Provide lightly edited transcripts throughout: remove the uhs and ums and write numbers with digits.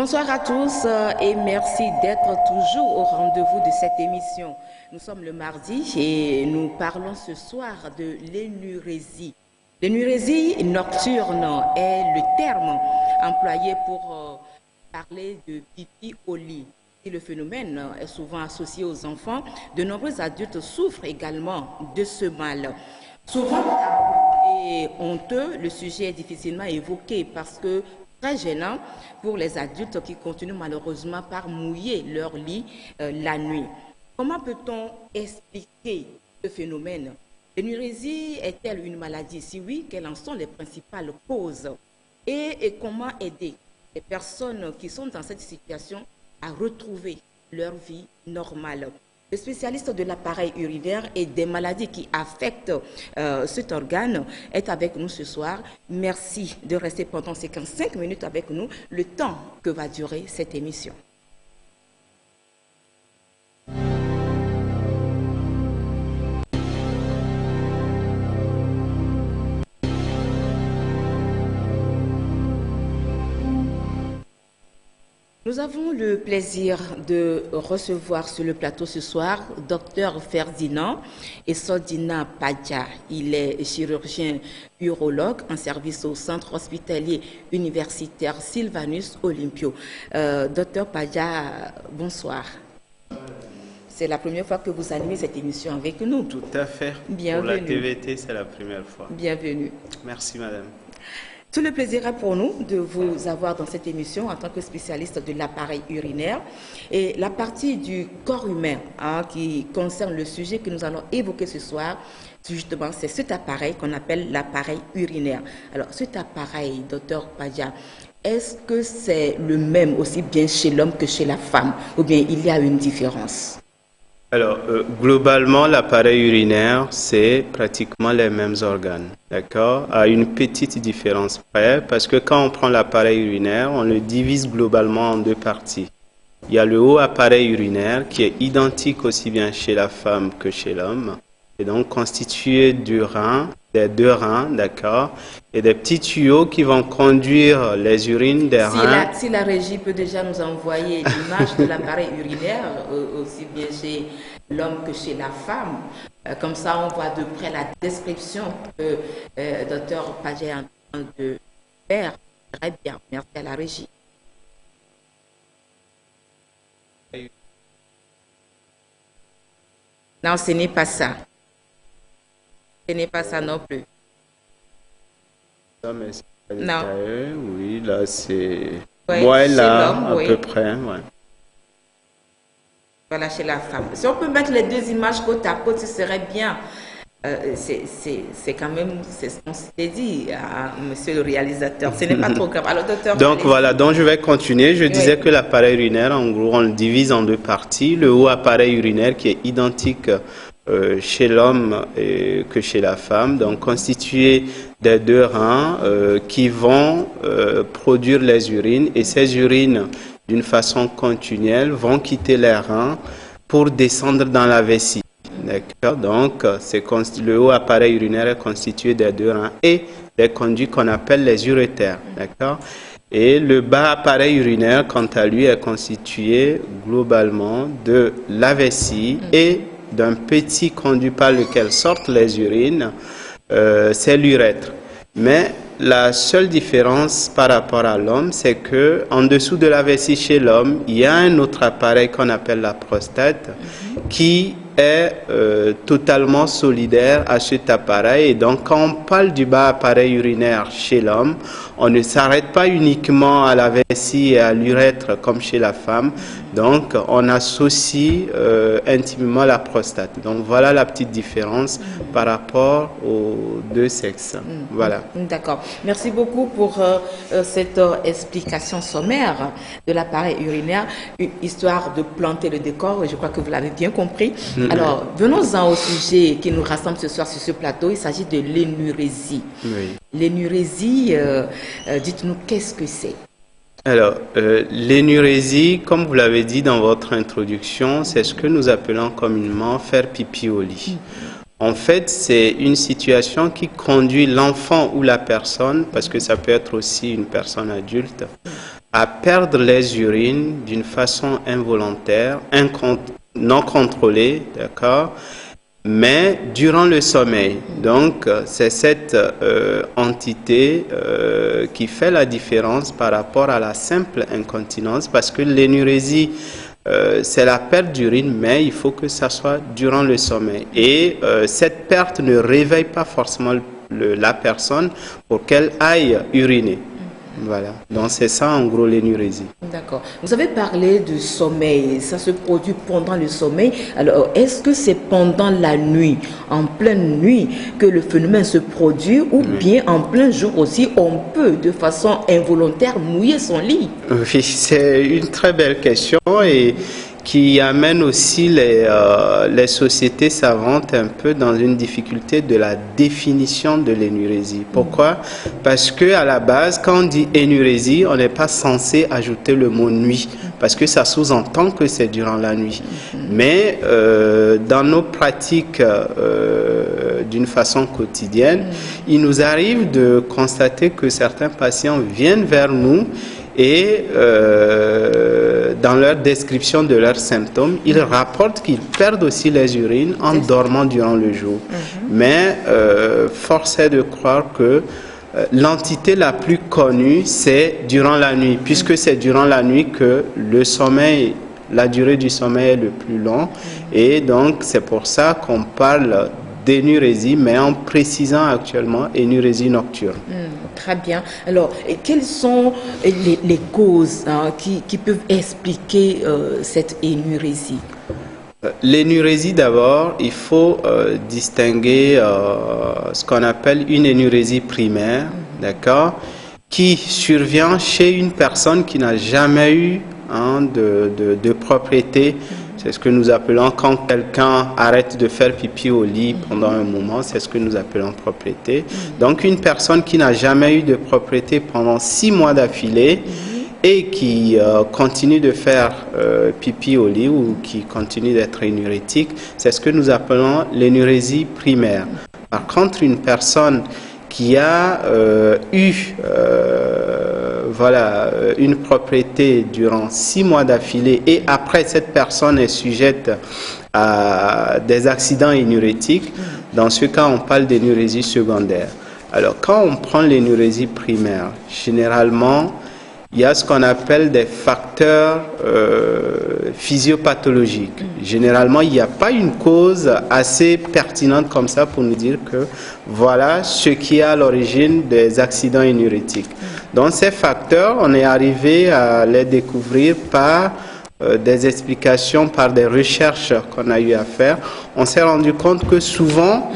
Bonsoir à tous et merci d'être toujours au rendez-vous de cette émission. Nous sommes le mardi et nous parlons ce soir de l'énurésie. L'énurésie nocturne est le terme employé pour parler de pipi au lit. Et le phénomène est souvent associé aux enfants. De nombreux adultes souffrent également de ce mal. Souvent et honteux, le sujet est difficilement évoqué parce que très gênant pour les adultes qui continuent malheureusement par mouiller leur lit la nuit. Comment peut-on expliquer ce phénomène? L'énurésie est-elle une maladie? Si oui, quelles en sont les principales causes? Et comment aider les personnes qui sont dans cette situation à retrouver leur vie normale? Le spécialiste de l'appareil urinaire et des maladies qui affectent cet organe est avec nous ce soir. Merci de rester pendant ces 15 minutes avec nous, le temps que va durer cette émission. Nous avons le plaisir de recevoir sur le plateau ce soir Dr Ferdinand Essodina Padja. Il est chirurgien urologue en service au centre hospitalier universitaire Sylvanus Olympio. Dr Padja, bonsoir. C'est la première fois que vous animez cette émission avec nous. Tout à fait. Bienvenue. Pour la TVT, c'est la première fois. Bienvenue. Merci, madame. Tout le plaisir est pour nous de vous avoir dans cette émission en tant que spécialiste de l'appareil urinaire. Et la partie du corps humain qui concerne le sujet que nous allons évoquer ce soir, justement, c'est cet appareil qu'on appelle l'appareil urinaire. Alors, cet appareil, docteur Padja, est-ce que c'est le même aussi bien chez l'homme que chez la femme, ou bien il y a une différence? Alors, globalement, l'appareil urinaire, c'est pratiquement les mêmes organes, d'accord? À une petite différence près, parce que quand on prend l'appareil urinaire, on le divise globalement en deux parties. Il y a le haut appareil urinaire qui est identique aussi bien chez la femme que chez l'homme, et donc constitué du rein, des deux reins, d'accord, et des petits tuyaux qui vont conduire les urines des reins. Si la régie peut déjà nous envoyer l'image de l'appareil urinaire, aussi bien chez l'homme que chez la femme, comme ça on voit de près la description que Dr Padja est en train de faire. Très bien, merci à la régie. Non, ce n'est pas ça. Ce n'est pas ça non plus. Non. Oui, là c'est... Ouais, moi là, l'homme, à oui. peu près, ouais. Voilà, chez la femme. Si on peut mettre les deux images côte à côte, ce serait bien. C'est quand même, c'est ce qu'on s'était dit, monsieur le réalisateur. Ce n'est pas trop grave. Alors, docteur. Donc voilà, donc je vais continuer. Je disais que l'appareil urinaire, en gros, on le divise en deux parties. Le haut appareil urinaire qui est identique chez l'homme que chez la femme, donc constitué des deux reins qui vont produire les urines, et ces urines, d'une façon continuelle, vont quitter les reins pour descendre dans la vessie. D'accord? Donc, le haut appareil urinaire est constitué des deux reins et des conduits qu'on appelle les urétères. D'accord? Et le bas appareil urinaire, quant à lui, est constitué globalement de la vessie et d'un petit conduit par lequel sortent les urines, c'est l'urètre. Mais la seule différence par rapport à l'homme, c'est que en dessous de la vessie chez l'homme, il y a un autre appareil qu'on appelle la prostate qui est totalement solidaire à cet appareil. Et donc, quand on parle du bas appareil urinaire chez l'homme, on ne s'arrête pas uniquement à la vessie et à l'urètre comme chez la femme. Donc, on associe intimement la prostate. Donc, voilà la petite différence par rapport aux deux sexes. Voilà. D'accord. Merci beaucoup pour cette explication sommaire de l'appareil urinaire, histoire de planter le décor, et je crois que vous l'avez bien compris. Alors, venons-en au sujet qui nous rassemble ce soir sur ce plateau. Il s'agit de l'énurésie. Oui. L'énurésie, dites-nous, qu'est-ce que c'est? Alors, l'énurésie, comme vous l'avez dit dans votre introduction, c'est ce que nous appelons communément faire pipi au lit. En fait, c'est une situation qui conduit l'enfant ou la personne, parce que ça peut être aussi une personne adulte, à perdre les urines d'une façon involontaire, non contrôlée, d'accord, mais durant le sommeil. Donc, c'est cette entité qui fait la différence par rapport à la simple incontinence, parce que l'énurésie, c'est la perte d'urine, mais il faut que ça soit durant le sommeil. Et cette perte ne réveille pas forcément la personne pour qu'elle aille uriner. Voilà, donc c'est ça en gros l'énurésie. D'accord. Vous avez parlé du sommeil, ça se produit pendant le sommeil. Alors, est-ce que c'est pendant la nuit, en pleine nuit, que le phénomène se produit ou bien en plein jour aussi, on peut de façon involontaire mouiller son lit? Oui, c'est une très belle question et qui amène aussi les sociétés savantes un peu dans une difficulté de la définition de l'énurésie. Pourquoi? Parce que à la base, quand on dit énurésie, on n'est pas censé ajouter le mot nuit, parce que ça sous-entend que c'est durant la nuit. Mais dans nos pratiques d'une façon quotidienne, il nous arrive de constater que certains patients viennent vers nous et dans leur description de leurs symptômes, ils rapportent qu'ils perdent aussi les urines en dormant durant le jour. Mais force est de croire que l'entité la plus connue, c'est durant la nuit, puisque c'est durant la nuit que le sommeil, la durée du sommeil est le plus long. Et donc, c'est pour ça qu'on parle d'énurésie, mais en précisant actuellement énurésie nocturne. Très bien. Alors, quelles sont les causes qui peuvent expliquer cette énurésie? L'énurésie, d'abord, il faut distinguer ce qu'on appelle une énurésie primaire, d'accord, qui survient chez une personne qui n'a jamais eu de propriété. C'est ce que nous appelons quand quelqu'un arrête de faire pipi au lit pendant un moment, c'est ce que nous appelons propriété. Donc une personne qui n'a jamais eu de propriété pendant 6 mois d'affilée et qui continue de faire pipi au lit ou qui continue d'être énurétique, c'est ce que nous appelons l'énurésie primaire. Par contre, une personne qui a une propriété durant 6 mois d'affilée et après cette personne est sujette à des accidents énurétiques, dans ce cas on parle d'énurésie secondaire. Alors quand on prend l'énurésie primaire, généralement il y a ce qu'on appelle des facteurs physiopathologiques. Généralement, il n'y a pas une cause assez pertinente comme ça pour nous dire que voilà ce qui est à l'origine des accidents énurétiques. Donc ces facteurs, on est arrivé à les découvrir par des explications, par des recherches qu'on a eu à faire. On s'est rendu compte que souvent,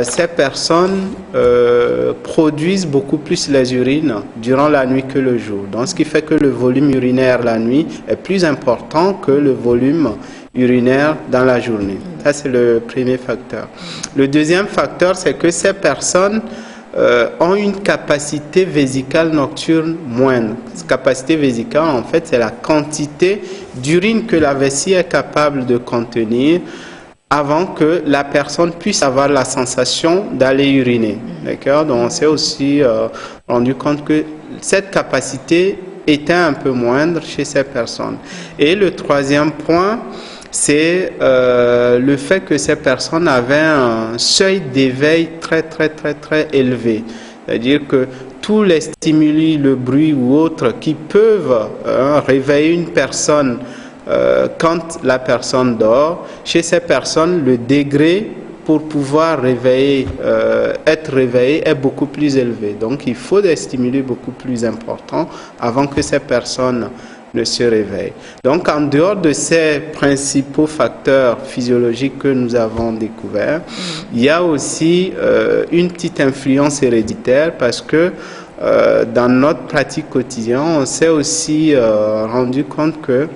ces personnes produisent beaucoup plus les urines durant la nuit que le jour. Donc, ce qui fait que le volume urinaire la nuit est plus important que le volume urinaire dans la journée. Ça, c'est le premier facteur. Le deuxième facteur, c'est que ces personnes ont une capacité vésicale nocturne moindre. Cette capacité vésicale, en fait, c'est la quantité d'urine que la vessie est capable de contenir avant que la personne puisse avoir la sensation d'aller uriner. D'accord? Donc, on s'est aussi rendu compte que cette capacité était un peu moindre chez ces personnes. Et le troisième point, c'est le fait que ces personnes avaient un seuil d'éveil très élevé. C'est-à-dire que tous les stimuli, le bruit ou autres qui peuvent réveiller une personne quand la personne dort, chez ces personnes, le degré pour pouvoir être réveillé est beaucoup plus élevé. Donc, il faut des stimuli beaucoup plus importants avant que ces personnes ne se réveillent. Donc, en dehors de ces principaux facteurs physiologiques que nous avons découverts, il y a aussi une petite influence héréditaire parce que dans notre pratique quotidienne, on s'est aussi rendu compte que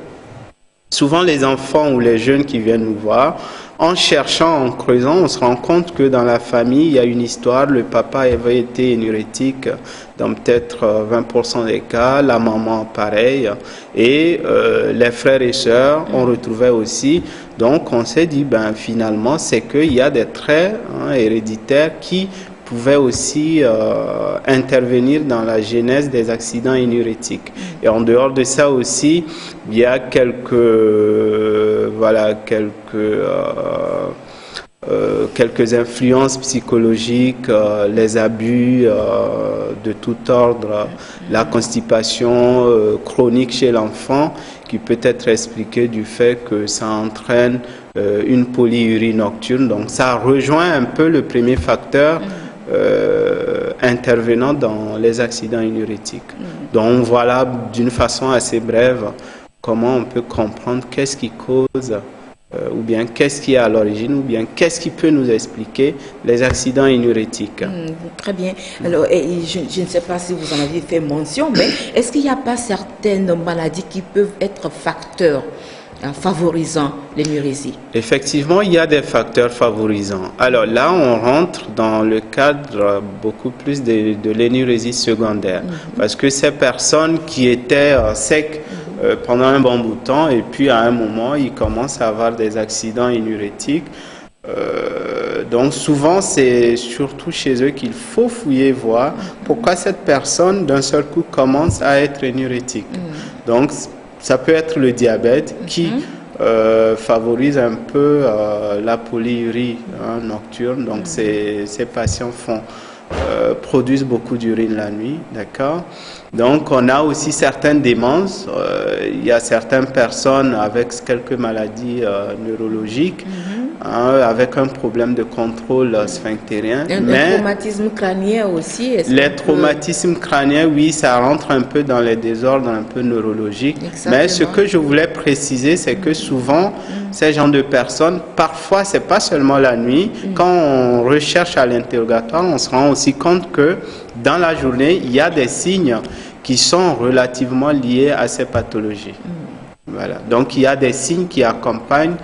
souvent, les enfants ou les jeunes qui viennent nous voir, en cherchant, en creusant, on se rend compte que dans la famille, il y a une histoire. Le papa avait été énurétique dans peut-être 20% des cas, la maman pareil, et les frères et sœurs, on retrouvait aussi. Donc, on s'est dit, finalement, c'est qu'il y a des traits héréditaires qui pouvait aussi intervenir dans la genèse des accidents énurétiques. Et en dehors de ça aussi, il y a quelques influences psychologiques, les abus de tout ordre, la constipation chronique chez l'enfant qui peut être expliquée du fait que ça entraîne une polyurie nocturne. Donc ça rejoint un peu le premier facteur intervenant dans les accidents énurétiques. Donc voilà d'une façon assez brève comment on peut comprendre qu'est-ce qui cause ou bien qu'est-ce qui est à l'origine, ou bien qu'est-ce qui peut nous expliquer les accidents énurétiques. Très bien. Alors, je ne sais pas si vous en avez fait mention, mais est-ce qu'il n'y a pas certaines maladies qui peuvent être facteurs favorisant l'énurésie? Effectivement, il y a des facteurs favorisants. Alors là, on rentre dans le cadre beaucoup plus de l'énurésie secondaire, parce que ces personnes qui étaient secs pendant un bon bout de temps, et puis à un moment, ils commencent à avoir des accidents énurétiques. Donc souvent, c'est surtout chez eux qu'il faut fouiller, voir pourquoi cette personne, d'un seul coup, commence à être énurétique. Donc, ça peut être le diabète qui favorise un peu la polyurie nocturne. Donc, ces patients produisent beaucoup d'urine la nuit, d'accord? Donc, on a aussi certaines démences. Il y a certaines personnes avec quelques maladies neurologiques, avec un problème de contrôle sphinctérien. Un traumatisme crânien aussi? Les traumatismes crâniens, oui, ça rentre un peu dans les désordres un peu neurologiques. Exactement. Mais ce que je voulais préciser, c'est que souvent, ces genres de personnes, parfois, c'est pas seulement la nuit. Quand on recherche à l'interrogatoire, on se rend aussi compte que dans la journée, il y a des signes qui sont relativement liés à ces pathologies. Voilà. Donc, il y a des signes qui accompagnent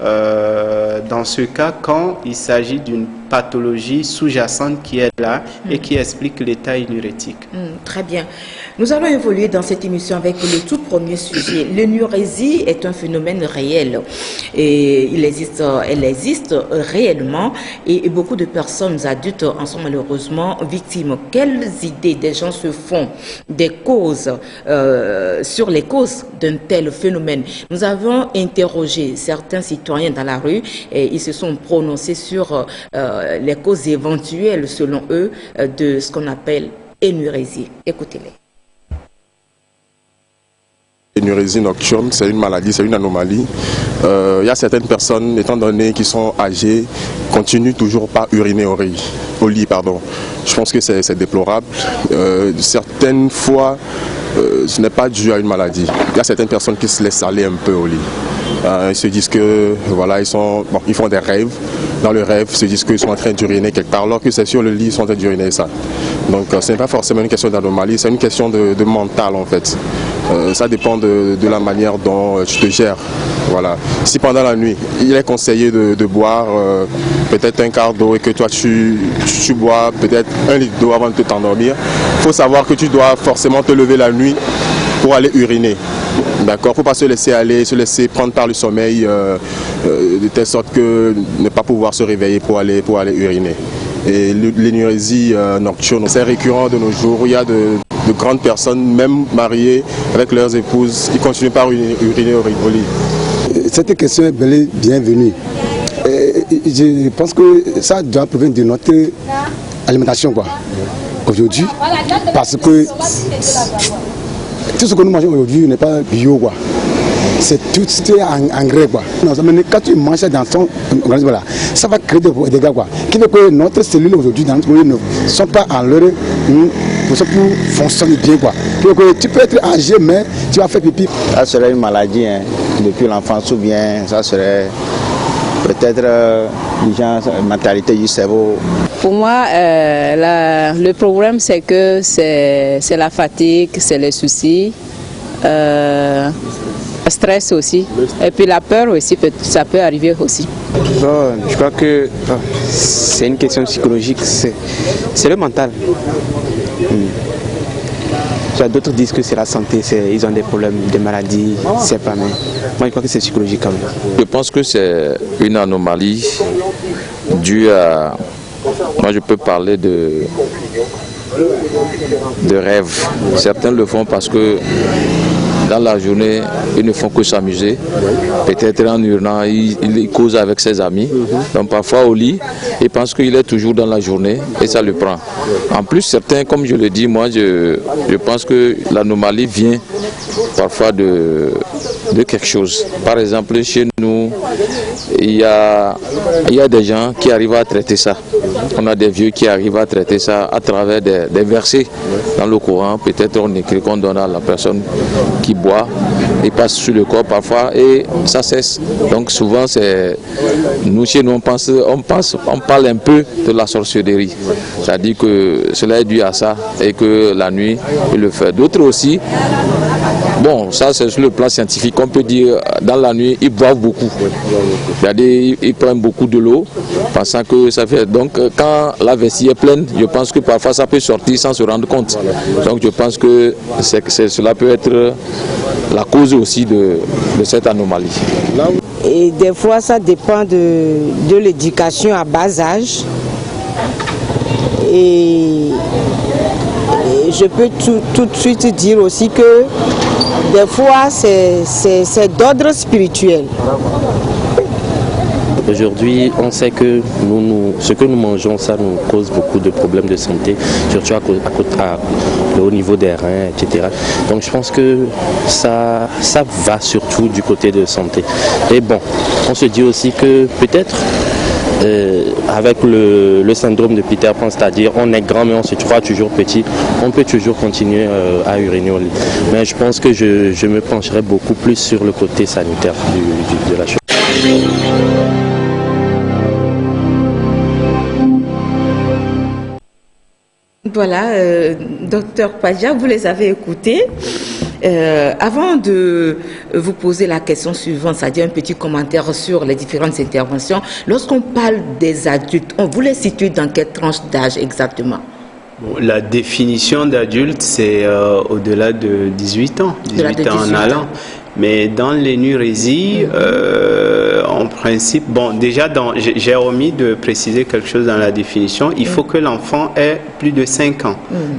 dans ce cas quand il s'agit d'une pathologie sous-jacente qui est là et qui explique l'état énurétique. Très bien. Nous allons évoluer dans cette émission avec le tout premier sujet. L'énurésie est un phénomène réel et elle existe réellement et beaucoup de personnes adultes en sont malheureusement victimes. Quelles idées des gens se font des causes, sur les causes d'un tel phénomène? Nous avons interrogé certains citoyens dans la rue et ils se sont prononcés sur les causes éventuelles, selon eux, de ce qu'on appelle énurésie. Écoutez-les. L'énurésie nocturne, c'est une maladie, c'est une anomalie. Il y a certaines personnes, étant donné qu'ils sont âgées, continuent toujours pas uriner au lit. Je pense que c'est déplorable. Certaines fois, ce n'est pas dû à une maladie. Il y a certaines personnes qui se laissent aller un peu au lit. Ils se disent que voilà, ils font des rêves. Dans le rêve, ils se disent qu'ils sont en train d'uriner quelque part, alors que c'est sur le lit, ils sont en train d'uriner ça. Donc ce n'est pas forcément une question d'anomalie, c'est une question de mental en fait. Ça dépend de la manière dont tu te gères. Voilà. Si pendant la nuit, il est conseillé de boire peut-être un quart d'eau et que toi tu bois peut-être 1 litre d'eau avant de t'endormir, il faut savoir que tu dois forcément te lever la nuit pour aller uriner. D'accord, il ne faut pas se laisser aller, se laisser prendre par le sommeil de telle sorte que ne pas pouvoir se réveiller pour aller uriner. Et l'énurésie nocturne, c'est récurrent de nos jours. Il y a de grandes personnes, même mariées avec leurs épouses, qui continuent par uriner au lit. Cette question est bienvenue. Je pense que ça doit provenir de notre alimentation aujourd'hui, parce que tout ce que nous mangeons aujourd'hui n'est pas bio, c'est tout engrais, quand tu manges dans ton organisme, ça va créer des dégâts, qui fait que notre cellule aujourd'hui dans notre organisme ne sont pas en leur pour fonctionner bien, Donc, tu peux être âgé, mais tu vas faire pipi. Ça serait une maladie depuis l'enfance, ou bien ça serait peut-être une mentalité du cerveau. Pour moi, le problème, c'est que c'est la fatigue, c'est les soucis, le stress aussi, et puis la peur aussi, ça peut arriver aussi. Je crois que c'est une question psychologique, c'est le mental. D'autres disent que c'est la santé, ils ont des problèmes, des maladies, c'est pas mais moi je crois que c'est psychologique quand même. Je pense que c'est une anomalie due moi je peux parler de rêve. Certains le font parce que dans la journée, ils ne font que s'amuser. Peut-être en urnant, il cause avec ses amis. Donc parfois au lit, il pense qu'il est toujours dans la journée et ça le prend. En plus, certains, comme je le dis, moi je pense que l'anomalie vient parfois de quelque chose. Par exemple, chez nous, il y a des gens qui arrivent à traiter ça. On a des vieux qui arrivent à traiter ça à travers des versets dans le Coran. Peut-être on écrit qu'on donne à la personne qui boit, il passe sur le corps parfois et ça cesse. Donc souvent, nous chez nous, on parle un peu de la sorcellerie. C'est-à-dire que cela est dû à ça et que la nuit, il le fait. D'autres aussi, bon, ça c'est sur le plan scientifique, on peut dire dans la nuit, ils boivent beaucoup. C'est-à-dire ils prennent beaucoup de l'eau, pensant que ça fait... Donc quand la vessie est pleine, je pense que parfois ça peut sortir sans se rendre compte. Donc je pense que cela peut être la cause aussi de cette anomalie. Et des fois ça dépend de l'éducation à bas âge. Et je peux tout de suite dire aussi que des fois c'est d'ordre spirituel. Aujourd'hui, on sait que ce que nous mangeons, ça nous cause beaucoup de problèmes de santé, surtout au niveau des reins, etc. Donc je pense que ça va surtout du côté de santé. Et bon, on se dit aussi que peut-être avec le syndrome de Peter Pan, c'est-à-dire on est grand mais on se croit toujours petit, on peut toujours continuer à uriner au lit. Mais je pense que je me pencherai beaucoup plus sur le côté sanitaire de la chose. Voilà, docteur Padja, vous les avez écoutés. Avant de vous poser la question suivante, c'est-à-dire un petit commentaire sur les différentes interventions, lorsqu'on parle des adultes, on vous les situe dans quelle tranche d'âge exactement? Bon, la définition d'adulte, c'est au-delà de 18 ans, 18 ans en allant. Mais dans l'énurésie, en principe, bon, déjà, j'ai omis de préciser quelque chose dans la définition. Il faut que l'enfant ait plus de 5 ans,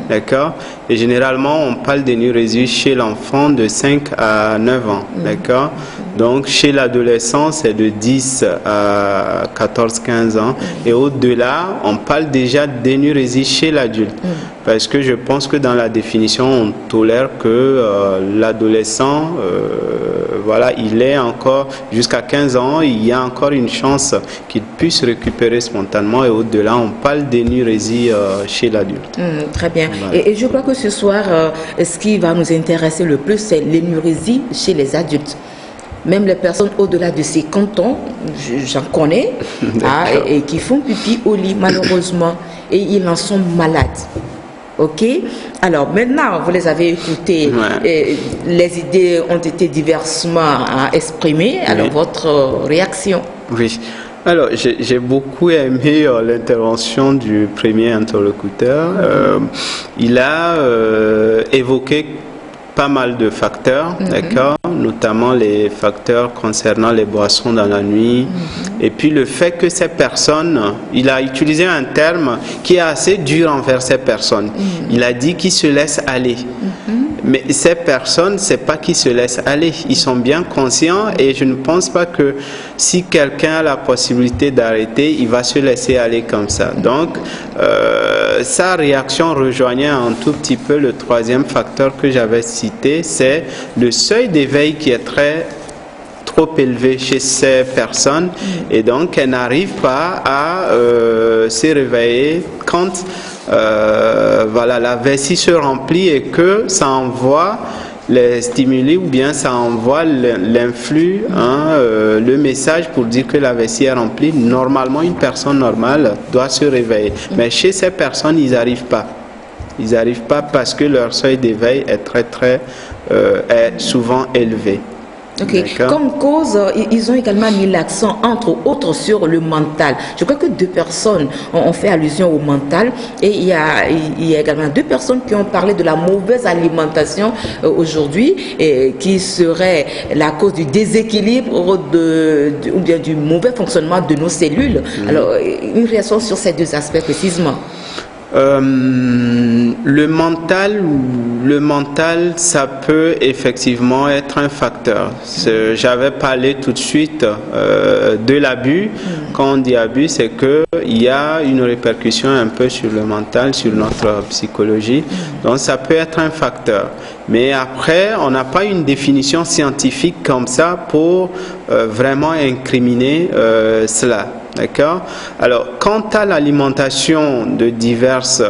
d'accord? Et généralement, on parle d'énurésie chez l'enfant de 5 à 9 ans, d'accord? Donc, chez l'adolescent, c'est de 10 à 14-15 ans. Et au-delà, on parle déjà d'énurésie chez l'adulte. Parce que je pense que dans la définition, on tolère que l'adolescent, voilà, il est encore jusqu'à 15 ans, il y a encore une chance qu'il puisse récupérer spontanément. Et au-delà, on parle d'énurésie chez l'adulte. Très bien. Voilà. Et je crois que ce soir, ce qui va nous intéresser le plus, c'est l'énurésie chez les adultes. Même les personnes au-delà de 50 ans, j'en connais, et qui font pipi au lit, malheureusement, et ils en sont malades. Ok? Alors maintenant, vous les avez écoutés, les idées ont été diversement exprimées. Alors votre réaction? Oui. Alors, j'ai beaucoup aimé l'intervention du premier interlocuteur. Il a évoqué pas mal de facteurs, d'accord, notamment les facteurs concernant les boissons dans la nuit, et puis le fait que ces personnes, il a utilisé un terme qui est assez dur envers ces personnes. Il a dit qu'ils se laissent aller. Mais ces personnes, c'est pas qu'ils se laissent aller. Ils sont bien conscients et je ne pense pas que si quelqu'un a la possibilité d'arrêter, il va se laisser aller comme ça. Donc, sa réaction rejoignait un tout petit peu le troisième facteur que j'avais cité, c'est le seuil d'éveil qui est trop élevé chez ces personnes et donc elles n'arrivent pas à se réveiller quand voilà, la vessie se remplit et que ça envoie les stimuli ou bien ça envoie l'influx, le message pour dire que la vessie est remplie. Normalement, une personne normale doit se réveiller. Mais chez ces personnes, ils n'arrivent pas. Ils n'arrivent pas parce que leur seuil d'éveil est est souvent élevé. Ok. Comme cause, ils ont également mis l'accent, entre autres, sur le mental. Je crois que 2 personnes ont fait allusion au mental et il y a également 2 personnes qui ont parlé de la mauvaise alimentation aujourd'hui qui serait la cause du déséquilibre ou bien du mauvais fonctionnement de nos cellules. Alors, une réaction sur ces 2 aspects précisément. Le mental, ça peut effectivement être un facteur. J'avais parlé tout de suite de l'abus. Quand on dit abus, c'est qu'il y a une répercussion un peu sur le mental, sur notre psychologie. Donc ça peut être un facteur. Mais après, on n'a pas une définition scientifique comme ça pour vraiment incriminer cela. D'accord? Alors, quant à l'alimentation de diverses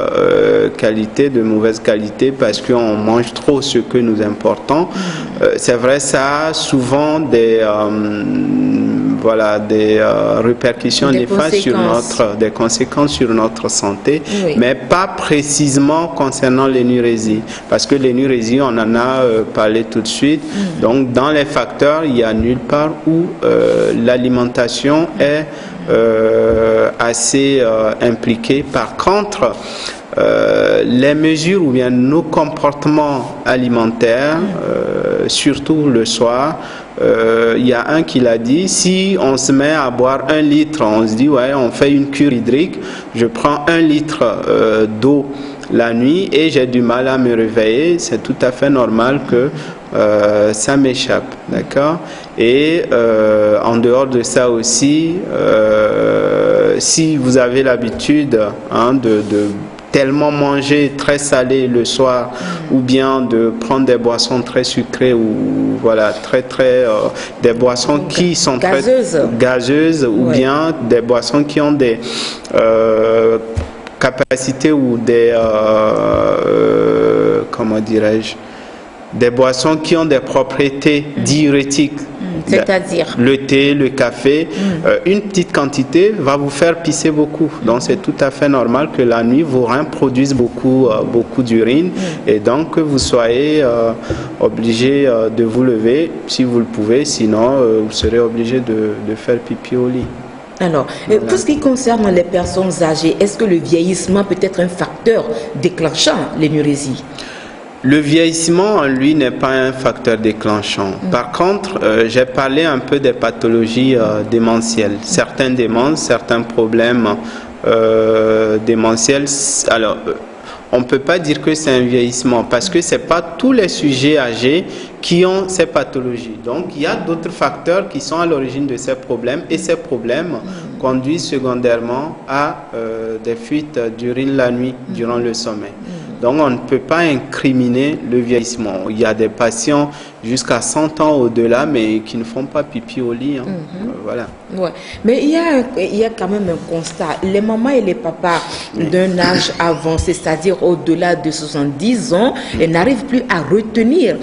qualités, de mauvaise qualité, parce qu'on mange trop ce que nous importons, c'est vrai, ça a souvent des répercussions néfastes sur des conséquences sur notre santé, mais pas précisément concernant l'énurésie, parce que l'énurésie, on en a parlé tout de suite. Donc, dans les facteurs, il y a nulle part où l'alimentation est assez impliqué. Par contre, les mesures ou bien nos comportements alimentaires, surtout le soir, il y a un qui l'a dit, si on se met à boire 1 litre, on se dit ouais, on fait une cure hydrique, je prends 1 litre d'eau la nuit et j'ai du mal à me réveiller, c'est tout à fait normal que ça m'échappe, d'accord? Et en dehors de ça aussi, si vous avez l'habitude de tellement manger très salé le soir ou bien de prendre des boissons très sucrées ou des boissons qui sont gazeuses ou bien des boissons qui ont des capacités ou des comment dirais-je, des boissons qui ont des propriétés diurétiques. C'est-à-dire le thé, le café, une petite quantité va vous faire pisser beaucoup. Donc c'est tout à fait normal que la nuit vos reins produisent beaucoup d'urine et donc que vous soyez obligé de vous lever si vous le pouvez, sinon vous serez obligé de faire pipi au lit. Alors, pour ce qui concerne les personnes âgées, est-ce que le vieillissement peut être un facteur déclenchant l'énurésie? Le vieillissement en lui n'est pas un facteur déclenchant. Par contre, j'ai parlé un peu des pathologies démentielles. Certaines démences, certains problèmes démentiels. Alors, on ne peut pas dire que c'est un vieillissement parce que ce n'est pas tous les sujets âgés qui ont ces pathologies. Donc, il y a d'autres facteurs qui sont à l'origine de ces problèmes et ces problèmes conduisent secondairement à des fuites d'urine la nuit durant le sommeil. Donc, on ne peut pas incriminer le vieillissement. Il y a des patients jusqu'à 100 ans au-delà, mais qui ne font pas pipi au lit. Voilà. Ouais. Mais il y a quand même un constat. Les mamans et les papas d'un âge avancé, c'est-à-dire au-delà de 70 ans, n'arrivent plus à retenir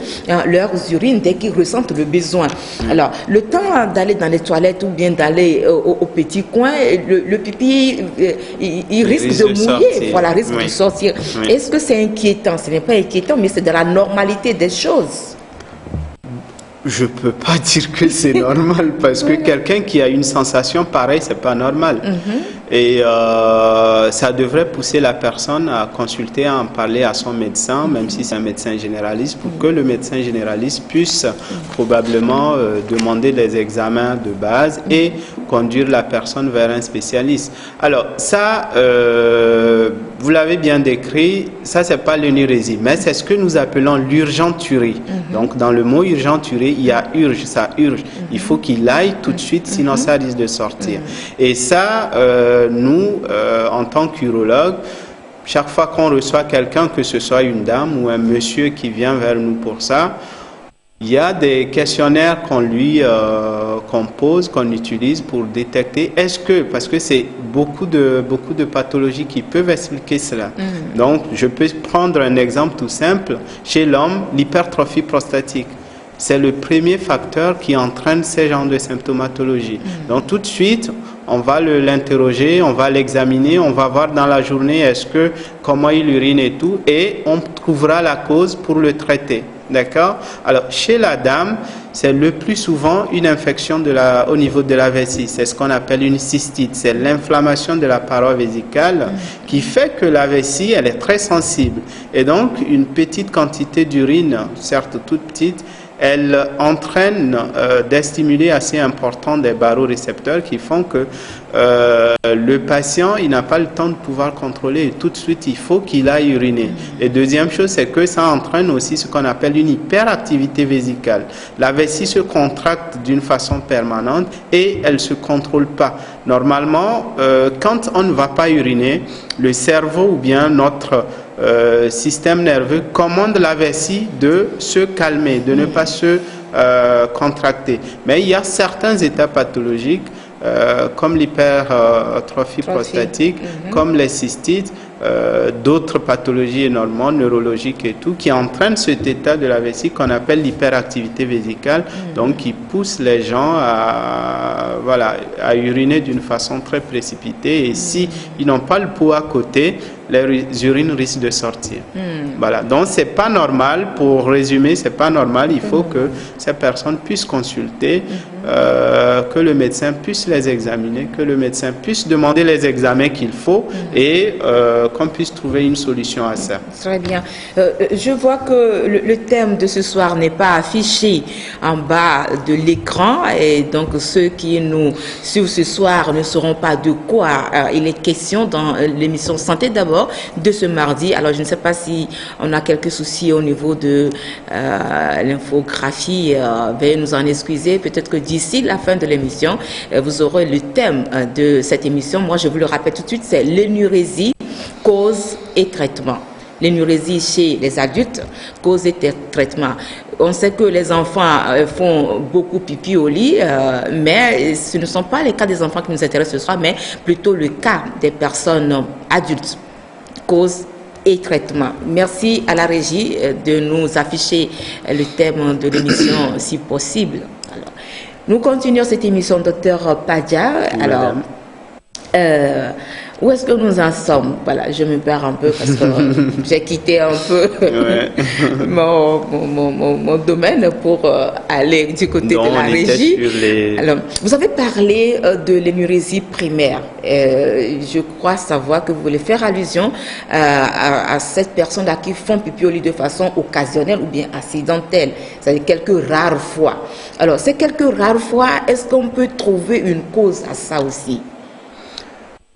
leurs urines dès qu'ils ressentent le besoin. Alors, le temps d'aller dans les toilettes ou bien d'aller au petit coin, le pipi, il risque de mouiller, risque de sortir. Est-ce que c'est inquiétant? Ce n'est pas inquiétant, mais c'est de la normalité des choses. Je peux pas dire que c'est normal parce que quelqu'un qui a une sensation pareille, c'est pas normal. Et ça devrait pousser la personne à consulter, à en parler à son médecin, même si c'est un médecin généraliste, pour que le médecin généraliste puisse probablement demander des examens de base et conduire la personne vers un spécialiste. Alors ça, vous l'avez bien décrit, ça c'est pas l'énurésie, mais c'est ce que nous appelons l'urgenturie. Donc dans le mot urgenturie, il y a urge, ça urge. Il faut qu'il aille tout de suite, sinon ça risque de sortir. Et ça, nous, en tant qu'urologues, chaque fois qu'on reçoit quelqu'un, que ce soit une dame ou un monsieur qui vient vers nous pour ça, il y a des questionnaires qu'on pose, qu'on utilise pour détecter parce que c'est beaucoup de pathologies qui peuvent expliquer cela. Donc, je peux prendre un exemple tout simple. Chez l'homme, l'hypertrophie prostatique. C'est le premier facteur qui entraîne ces genres de symptomatologie. Donc tout de suite, on va l'interroger, on va l'examiner, on va voir dans la journée comment il urine et tout, et on trouvera la cause pour le traiter. D'accord? Alors, chez la dame, c'est le plus souvent une infection au niveau de la vessie. C'est ce qu'on appelle une cystite. C'est l'inflammation de la paroi vésicale qui fait que la vessie, elle est très sensible. Et donc, une petite quantité d'urine, certes toute petite, elle entraîne des stimuli assez importants des barorécepteurs qui font que le patient, il n'a pas le temps de pouvoir contrôler et tout de suite, il faut qu'il aille uriner. Et deuxième chose, c'est que ça entraîne aussi ce qu'on appelle une hyperactivité vésicale. La vessie se contracte d'une façon permanente et elle ne se contrôle pas. Normalement, quand on ne va pas uriner, le cerveau ou bien notre système nerveux commande la vessie de se calmer, de ne pas se contracter. Mais il y a certains états pathologiques comme l'hypertrophie prostatique, comme les cystites, d'autres pathologies énormément neurologiques et tout, qui entraînent cet état de la vessie qu'on appelle l'hyperactivité vésicale, donc qui pousse les gens à uriner d'une façon très précipitée. Et si ils n'ont pas le pot à côté, les urines risquent de sortir. Voilà. Donc c'est pas normal, pour résumer, c'est pas normal. Il faut que ces personnes puissent consulter, que le médecin puisse les examiner, que le médecin puisse demander les examens qu'il faut et qu'on puisse trouver une solution à ça. Très bien. Je vois que le thème de ce soir n'est pas affiché en bas de l'écran et donc ceux qui nous suivent ce soir ne sauront pas de quoi il est question dans l'émission Santé d'abord de ce mardi. Alors je ne sais pas si on a quelques soucis au niveau de l'infographie. Veuillez nous en excuser. Peut-être que d'ici la fin de l'émission, vous aurez le thème de cette émission. Moi, je vous le rappelle tout de suite, c'est l'énurésie, cause et traitement. L'énurésie chez les adultes, cause et traitement. On sait que les enfants font beaucoup pipi au lit, mais ce ne sont pas les cas des enfants qui nous intéressent ce soir, mais plutôt le cas des personnes adultes. Cause et traitement. Merci à la régie de nous afficher le thème de l'émission si possible. Alors, nous continuons cette émission, docteur Padja. Alors, où est-ce que nous en sommes? Voilà, je me perds un peu parce que j'ai quitté un peu mon domaine pour aller du côté de la régie. Alors, vous avez parlé de l'énurésie primaire. Je crois savoir que vous voulez faire allusion à cette personne-là qui font pipi au lit de façon occasionnelle ou bien accidentelle. C'est-à-dire quelques rares fois. Alors, ces quelques rares fois, est-ce qu'on peut trouver une cause à ça aussi?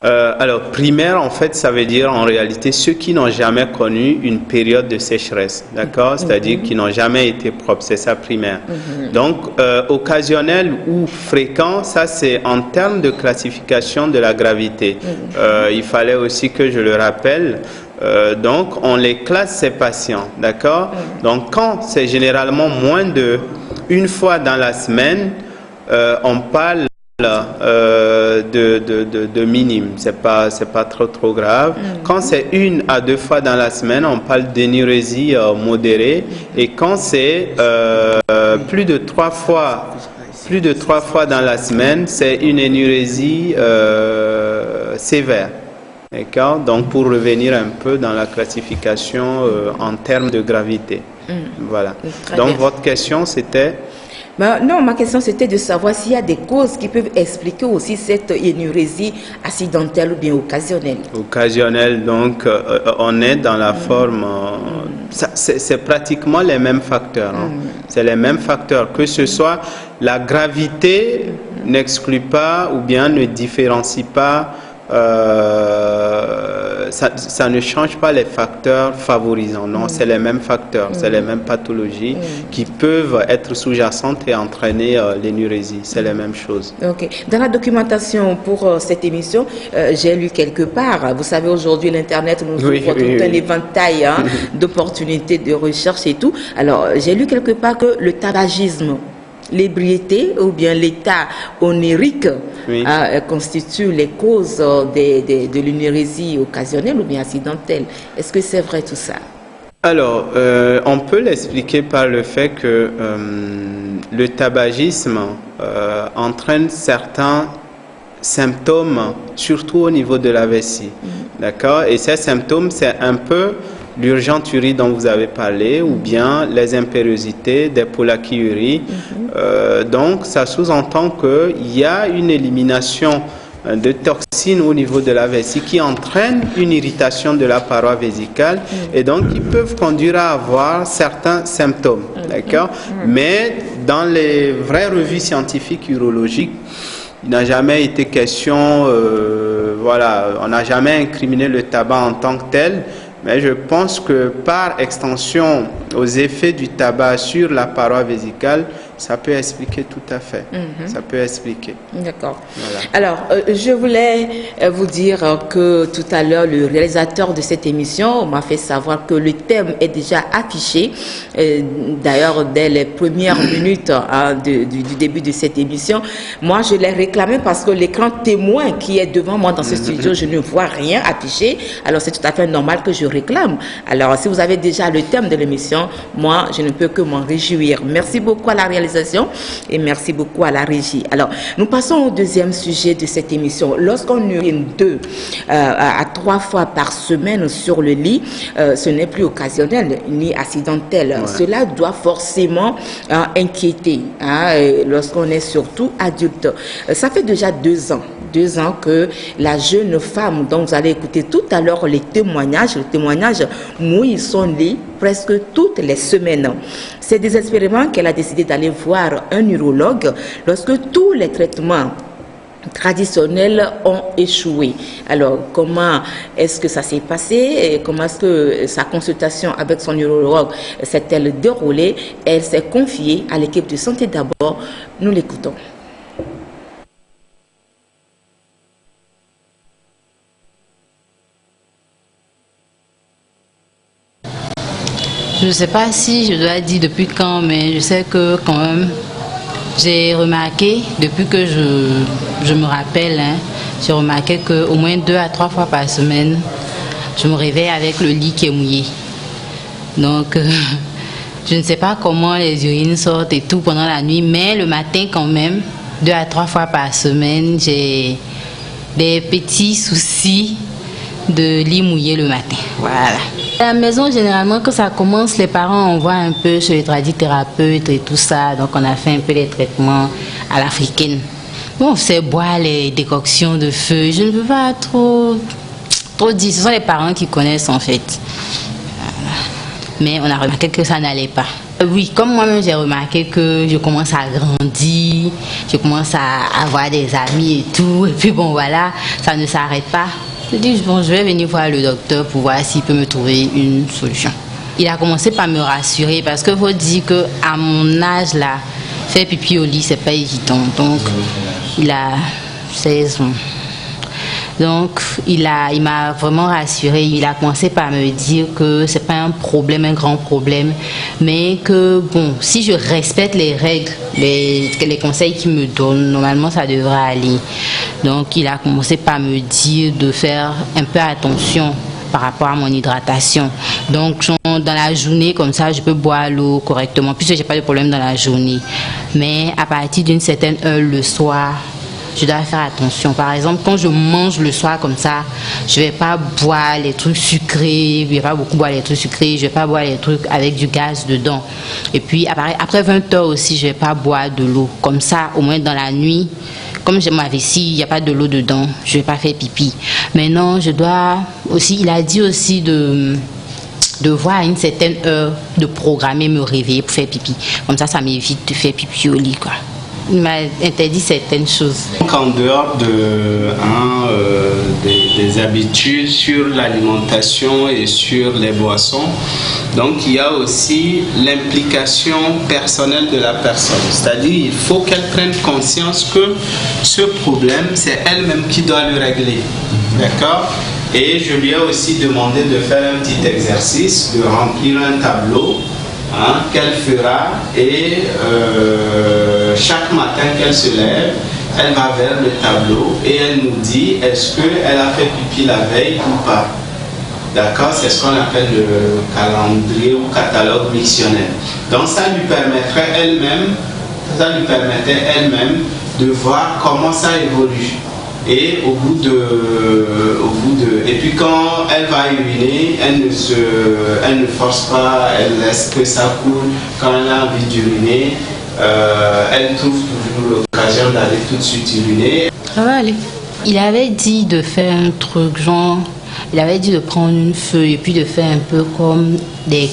Alors, primaire, en fait, ça veut dire en réalité ceux qui n'ont jamais connu une période de sécheresse, d'accord? C'est-à-dire qui n'ont jamais été propres, c'est ça primaire. Donc, occasionnel ou fréquent, ça c'est en termes de classification de la gravité. Il fallait aussi que je le rappelle. Donc, on les classe ces patients, d'accord? Donc, quand c'est généralement moins de une fois dans la semaine, on parle de minime, c'est pas trop grave. Quand c'est 1 à 2 fois dans la semaine, on parle d'énurésie modérée, et quand c'est plus de 3 fois dans la semaine, c'est une énurésie sévère. D'accord? Donc pour revenir un peu dans la classification en termes de gravité. Voilà. Donc votre question c'était? Non, ma question c'était de savoir s'il y a des causes qui peuvent expliquer aussi cette énurésie accidentelle ou bien occasionnelle. Occasionnelle, donc on est dans la forme, c'est pratiquement les mêmes facteurs. C'est les mêmes facteurs, que ce soit la gravité n'exclut pas ou bien ne différencie pas. Ça ne change pas les facteurs favorisants, non, c'est les mêmes facteurs, c'est les mêmes pathologies qui peuvent être sous-jacentes et entraîner l'énurésie, c'est les mêmes choses. Ok. Dans la documentation pour cette émission, j'ai lu quelque part, vous savez aujourd'hui l'Internet nous ouvre tout un éventail d'opportunités de recherche et tout. Alors j'ai lu quelque part que le tabagisme, l'ébriété ou bien l'état onirique constituent les causes de l'énurésie occasionnelle ou bien accidentelle. Est-ce que c'est vrai tout ça? Alors, on peut l'expliquer par le fait que le tabagisme entraîne certains symptômes, surtout au niveau de la vessie. D'accord? Et ces symptômes, c'est un peu l'urgenturie dont vous avez parlé, ou bien les impériosités, des pollakiuries. Donc, ça sous-entend qu'il y a une élimination de toxines au niveau de la vessie qui entraîne une irritation de la paroi vésicale et donc qui peuvent conduire à avoir certains symptômes. D'accord? Mais dans les vraies revues scientifiques urologiques, il n'a jamais été question, on n'a jamais incriminé le tabac en tant que tel, mais je pense que par extension aux effets du tabac sur la paroi vésicale, ça peut expliquer tout à fait. Ça peut expliquer. D'accord. Voilà. Alors, je voulais vous dire que tout à l'heure, le réalisateur de cette émission m'a fait savoir que le thème est déjà affiché. D'ailleurs, dès les premières minutes du début de cette émission, moi, je l'ai réclamé parce que l'écran témoin qui est devant moi dans ce studio, je ne vois rien affiché. Alors, c'est tout à fait normal que je réclame. Alors, si vous avez déjà le thème de l'émission, moi, je ne peux que m'en réjouir. Merci beaucoup à la réalisation et merci beaucoup à la régie. Alors, nous passons au deuxième sujet de cette émission. Lorsqu'on urine 2 à 3 fois par semaine sur le lit, ce n'est plus occasionnel ni accidentel. Ouais. Cela doit forcément inquiéter lorsqu'on est surtout adulte. Ça fait déjà 2 ans que la jeune femme dont vous allez écouter tout à l'heure le témoignage mouille son lit presque toutes les semaines. C'est désespérément qu'elle a décidé d'aller voir un urologue lorsque tous les traitements traditionnels ont échoué. Alors, comment est-ce que ça s'est passé et comment est-ce que sa consultation avec son urologue s'est-elle déroulée? Elle s'est confiée à l'équipe de Santé d'abord. Nous l'écoutons. Je ne sais pas si je dois dire depuis quand, mais je sais que quand même, j'ai remarqué, depuis que je me rappelle, j'ai remarqué qu'au moins 2 à 3 fois par semaine, je me réveille avec le lit qui est mouillé. Donc, je ne sais pas comment les urines sortent et tout pendant la nuit, mais le matin quand même, 2 à 3 fois par semaine, j'ai des petits soucis de lit mouillé le matin. Voilà. À la maison, généralement, quand ça commence, les parents envoient un peu chez les tradithérapeutes et tout ça. Donc, on a fait un peu les traitements à l'africaine. Bon, on sait boire les décoctions de feu. Je ne peux pas trop dire. Ce sont les parents qui connaissent, en fait. Voilà. Mais on a remarqué que ça n'allait pas. Oui, comme moi-même, j'ai remarqué que je commence à grandir. Je commence à avoir des amis et tout. Et puis, bon, voilà, ça ne s'arrête pas. Je dis, bon, je vais venir voir le docteur pour voir s'il peut me trouver une solution. Il a commencé par me rassurer parce qu'il faut dire qu'à mon âge, là, faire pipi au lit, c'est pas évident. Donc, il a 16 ans. Donc, il m'a vraiment rassuré. Il a commencé par me dire que c'est pas un problème, un grand problème, mais que, bon, si je respecte les règles, les conseils qu'il me donne, normalement, ça devrait aller. Donc, il a commencé par me dire de faire un peu attention par rapport à mon hydratation. Donc, dans la journée, comme ça, je peux boire l'eau correctement, puisque j'ai pas de problème dans la journée. Mais à partir d'une certaine heure le soir, je dois faire attention. Par exemple, quand je mange le soir comme ça, je ne vais pas boire les trucs sucrés, je ne vais pas beaucoup boire les trucs sucrés, je ne vais pas boire les trucs avec du gaz dedans. Et puis, après 20 heures aussi, je ne vais pas boire de l'eau. Comme ça, au moins dans la nuit, comme j'ai ma vessie, il n'y a pas de l'eau dedans, je ne vais pas faire pipi. Maintenant, je dois aussi, il a dit aussi de voir à une certaine heure, de programmer, me réveiller pour faire pipi. Comme ça, ça m'évite de faire pipi au lit, quoi. Il m'a interdit certaines choses. En dehors des habitudes sur l'alimentation et sur les boissons, donc il y a aussi l'implication personnelle de la personne. C'est-à-dire il faut qu'elle prenne conscience que ce problème, c'est elle-même qui doit le régler. D'accord ? Et je lui ai aussi demandé de faire un petit exercice, de remplir un tableau qu'elle fera et chaque matin qu'elle se lève, elle va vers le tableau et elle nous dit est-ce qu'elle a fait pipi la veille ou pas. D'accord, c'est ce qu'on appelle le calendrier ou catalogue mictionnaire. Donc ça lui permettait elle-même de voir comment ça évolue. Et et puis quand elle va uriner, elle ne force pas, elle laisse que ça coule. Quand elle a envie d'uriner, elle trouve toujours l'occasion d'aller tout de suite uriner. Ça va aller. Il avait dit de faire un truc genre, il avait dit de prendre une feuille et puis de faire un peu comme des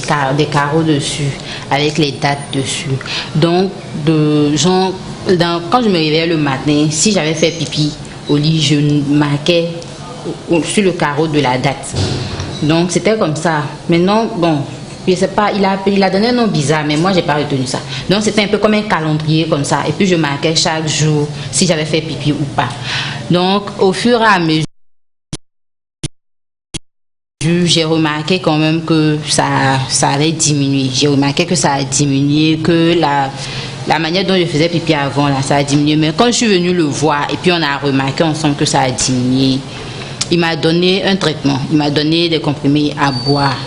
carreaux dessus, avec les dates dessus. Donc, quand je me réveillais le matin, si j'avais fait pipi au lit, je marquais sur le carreau de la date. Donc, c'était comme ça. Maintenant, bon, je sais pas, il a donné un nom bizarre, mais moi, j'ai pas retenu ça. Donc, c'était un peu comme un calendrier comme ça. Et puis, je marquais chaque jour si j'avais fait pipi ou pas. Donc, au fur et à mesure, j'ai remarqué quand même que ça avait diminué. J'ai remarqué que ça a diminué, que la manière dont je faisais pipi avant, là, ça a diminué. Mais quand je suis venue le voir et puis on a remarqué ensemble que ça a diminué, il m'a donné un traitement. Il m'a donné des comprimés à boire.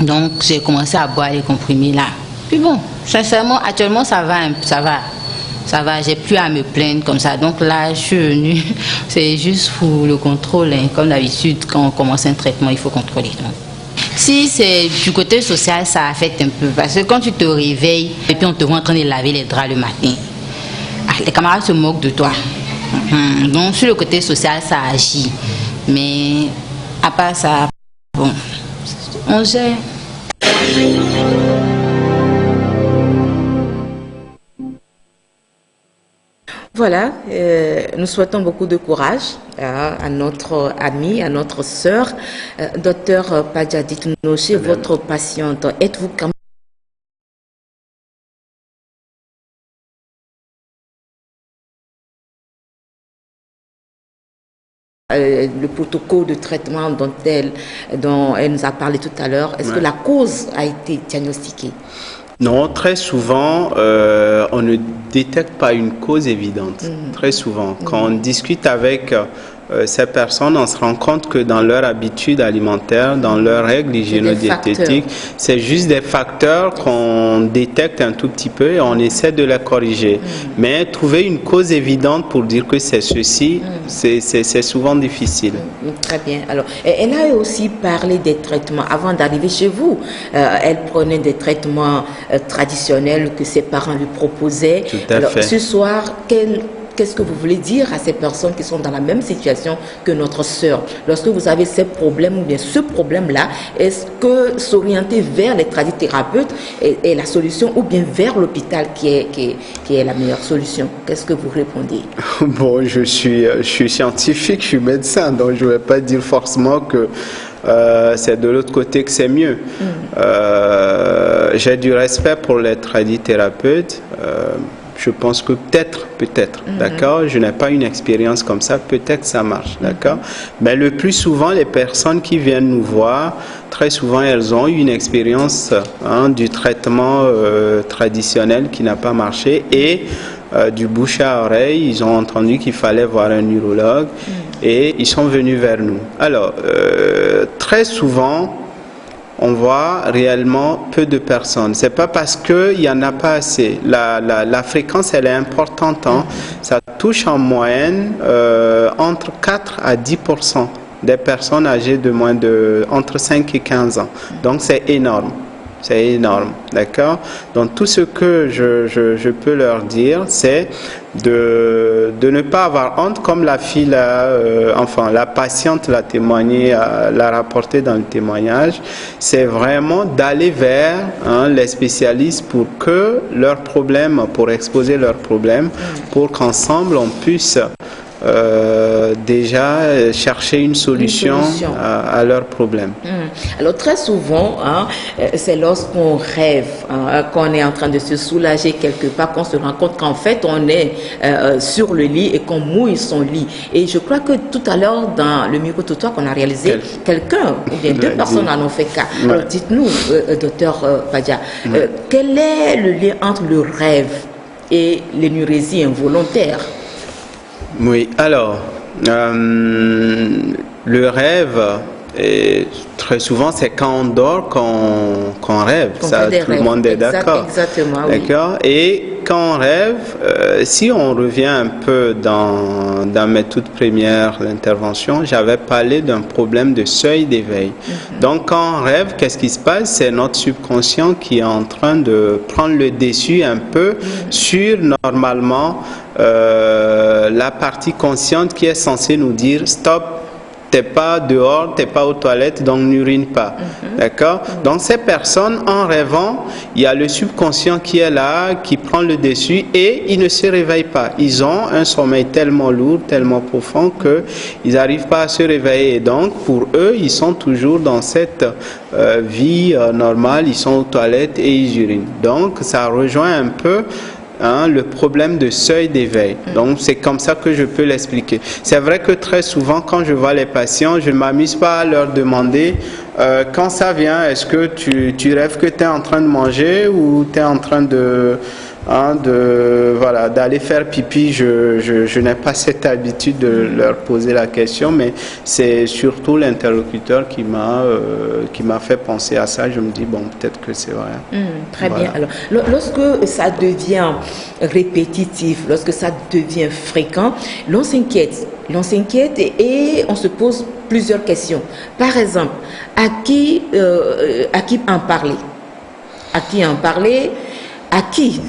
Donc, j'ai commencé à boire les comprimés là. Puis bon, sincèrement, actuellement, ça va, j'ai plus à me plaindre comme ça. Donc là, je suis venue, c'est juste pour le contrôle. Hein. Comme d'habitude, quand on commence un traitement, il faut contrôler. Donc, si c'est du côté social, ça affecte un peu. Parce que quand tu te réveilles et puis on te voit en train de laver les draps le matin, les camarades se moquent de toi. Donc sur le côté social, ça agit. Mais à part ça, bon, on gère. Voilà, nous souhaitons beaucoup de courage à notre amie, à notre sœur. Docteur Padja, dites-nous, chez votre patiente, êtes-vous quand le protocole de traitement dont elle nous a parlé tout à l'heure, est-ce que la cause a été diagnostiquée? Non, très souvent, on ne détecte pas une cause évidente. Très souvent. Quand on discute avec ces personnes, on se rend compte que dans leur habitude alimentaire, dans leurs règles hygiéno-diététiques, c'est juste des facteurs qu'on détecte un tout petit peu et on essaie de les corriger. Mais trouver une cause évidente pour dire que c'est ceci, c'est souvent difficile. Très bien. Alors, elle a aussi parlé des traitements. Avant d'arriver chez vous, elle prenait des traitements traditionnels que ses parents lui proposaient. Tout à fait. Ce soir, qu'est-ce que vous voulez dire à ces personnes qui sont dans la même situation que notre sœur? Lorsque vous avez ces problèmes ou bien ce problème-là, est-ce que s'orienter vers les tradithérapeutes est la solution ou bien vers l'hôpital qui est la meilleure solution? Qu'est-ce que vous répondez? Bon, je suis scientifique, je suis médecin, donc je ne vais pas dire forcément que c'est de l'autre côté que c'est mieux. J'ai du respect pour les tradithérapeutes. Je pense que peut-être, d'accord, je n'ai pas une expérience comme ça, peut-être ça marche, d'accord. Mais le plus souvent, les personnes qui viennent nous voir, très souvent, elles ont eu une expérience du traitement traditionnel qui n'a pas marché et du bouche à oreille, ils ont entendu qu'il fallait voir un neurologue et ils sont venus vers nous. Alors, très souvent, on voit réellement peu de personnes. C'est pas parce qu'il n'y en a pas assez. La fréquence, elle est importante. Hein. Ça touche en moyenne entre 4 à 10% des personnes âgées de moins de entre 5 et 15 ans. Donc c'est énorme. C'est énorme, d'accord? Donc tout ce que je peux leur dire, c'est de ne pas avoir honte, comme la fille, la patiente l'a témoigné, l'a rapporté dans le témoignage. C'est vraiment d'aller vers les spécialistes pour que leurs problèmes, pour exposer leurs problèmes, pour qu'ensemble on puisse déjà chercher une solution à leurs problèmes. Alors très souvent, c'est lorsqu'on rêve, qu'on est en train de se soulager quelque part, qu'on se rend compte qu'en fait on est sur le lit et qu'on mouille son lit. Et je crois que tout à l'heure dans le micro-trottoir qu'on a réalisé, quelqu'un ou bien deux personnes en ont fait cas. Ouais. Alors dites-nous, docteur Padja, quel est le lien entre le rêve et l'énurésie involontaire? Oui, alors, le rêve, très souvent, c'est quand on dort qu'on rêve. Ça, tout le monde est d'accord. Exactement, d'accord. Oui. Et quand on rêve, si on revient un peu dans mes toutes premières interventions, j'avais parlé d'un problème de seuil d'éveil. Donc quand on rêve, qu'est-ce qui se passe? C'est notre subconscient qui est en train de prendre le dessus un peu sur normalement la partie consciente qui est censée nous dire stop. T'es pas dehors, t'es pas aux toilettes, donc n'urine pas. D'accord? Donc ces personnes, en rêvant, il y a le subconscient qui est là, qui prend le dessus et ils ne se réveillent pas. Ils ont un sommeil tellement lourd, tellement profond qu'ils n'arrivent pas à se réveiller. Et donc, pour eux, ils sont toujours dans cette vie normale, ils sont aux toilettes et ils urinent. Donc, ça rejoint un peu le problème de seuil d'éveil. Donc, c'est comme ça que je peux l'expliquer. C'est vrai que très souvent, quand je vois les patients, je ne m'amuse pas à leur demander quand ça vient, est-ce que tu rêves que tu es en train de manger ou tu es en train d'aller faire pipi. Je n'ai pas cette habitude de leur poser la question, mais c'est surtout l'interlocuteur qui m'a fait penser à ça. Je me dis, bon, peut-être que c'est vrai. Très bien. Alors, lorsque ça devient répétitif, lorsque ça devient fréquent, l'on s'inquiète. Et on se pose plusieurs questions. Par exemple, à qui en parler? À qui en parler? À qui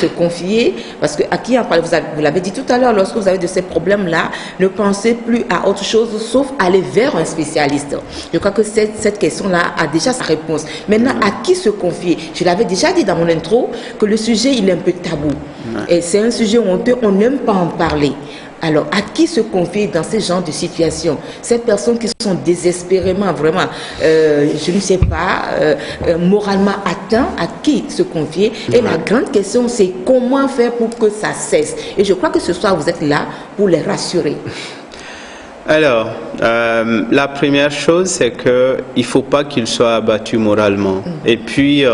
se confier? Parce que à qui en parler? Vous l'avez dit tout à l'heure, lorsque vous avez de ces problèmes-là, ne pensez plus à autre chose sauf aller vers un spécialiste. Je crois que cette question-là a déjà sa réponse. Maintenant, à qui se confier? Je l'avais déjà dit dans mon intro que le sujet, il est un peu tabou. Et c'est un sujet honteux, on n'aime pas en parler. Alors, à qui se confier dans ce genre de situation? Ces personnes qui sont désespérément, vraiment, je ne sais pas, moralement atteintes, à qui se confier? Et la grande question, c'est comment faire pour que ça cesse? Et je crois que ce soir, vous êtes là pour les rassurer. Alors, la première chose, c'est qu'il ne faut pas qu'ils soient abattus moralement. Et puis,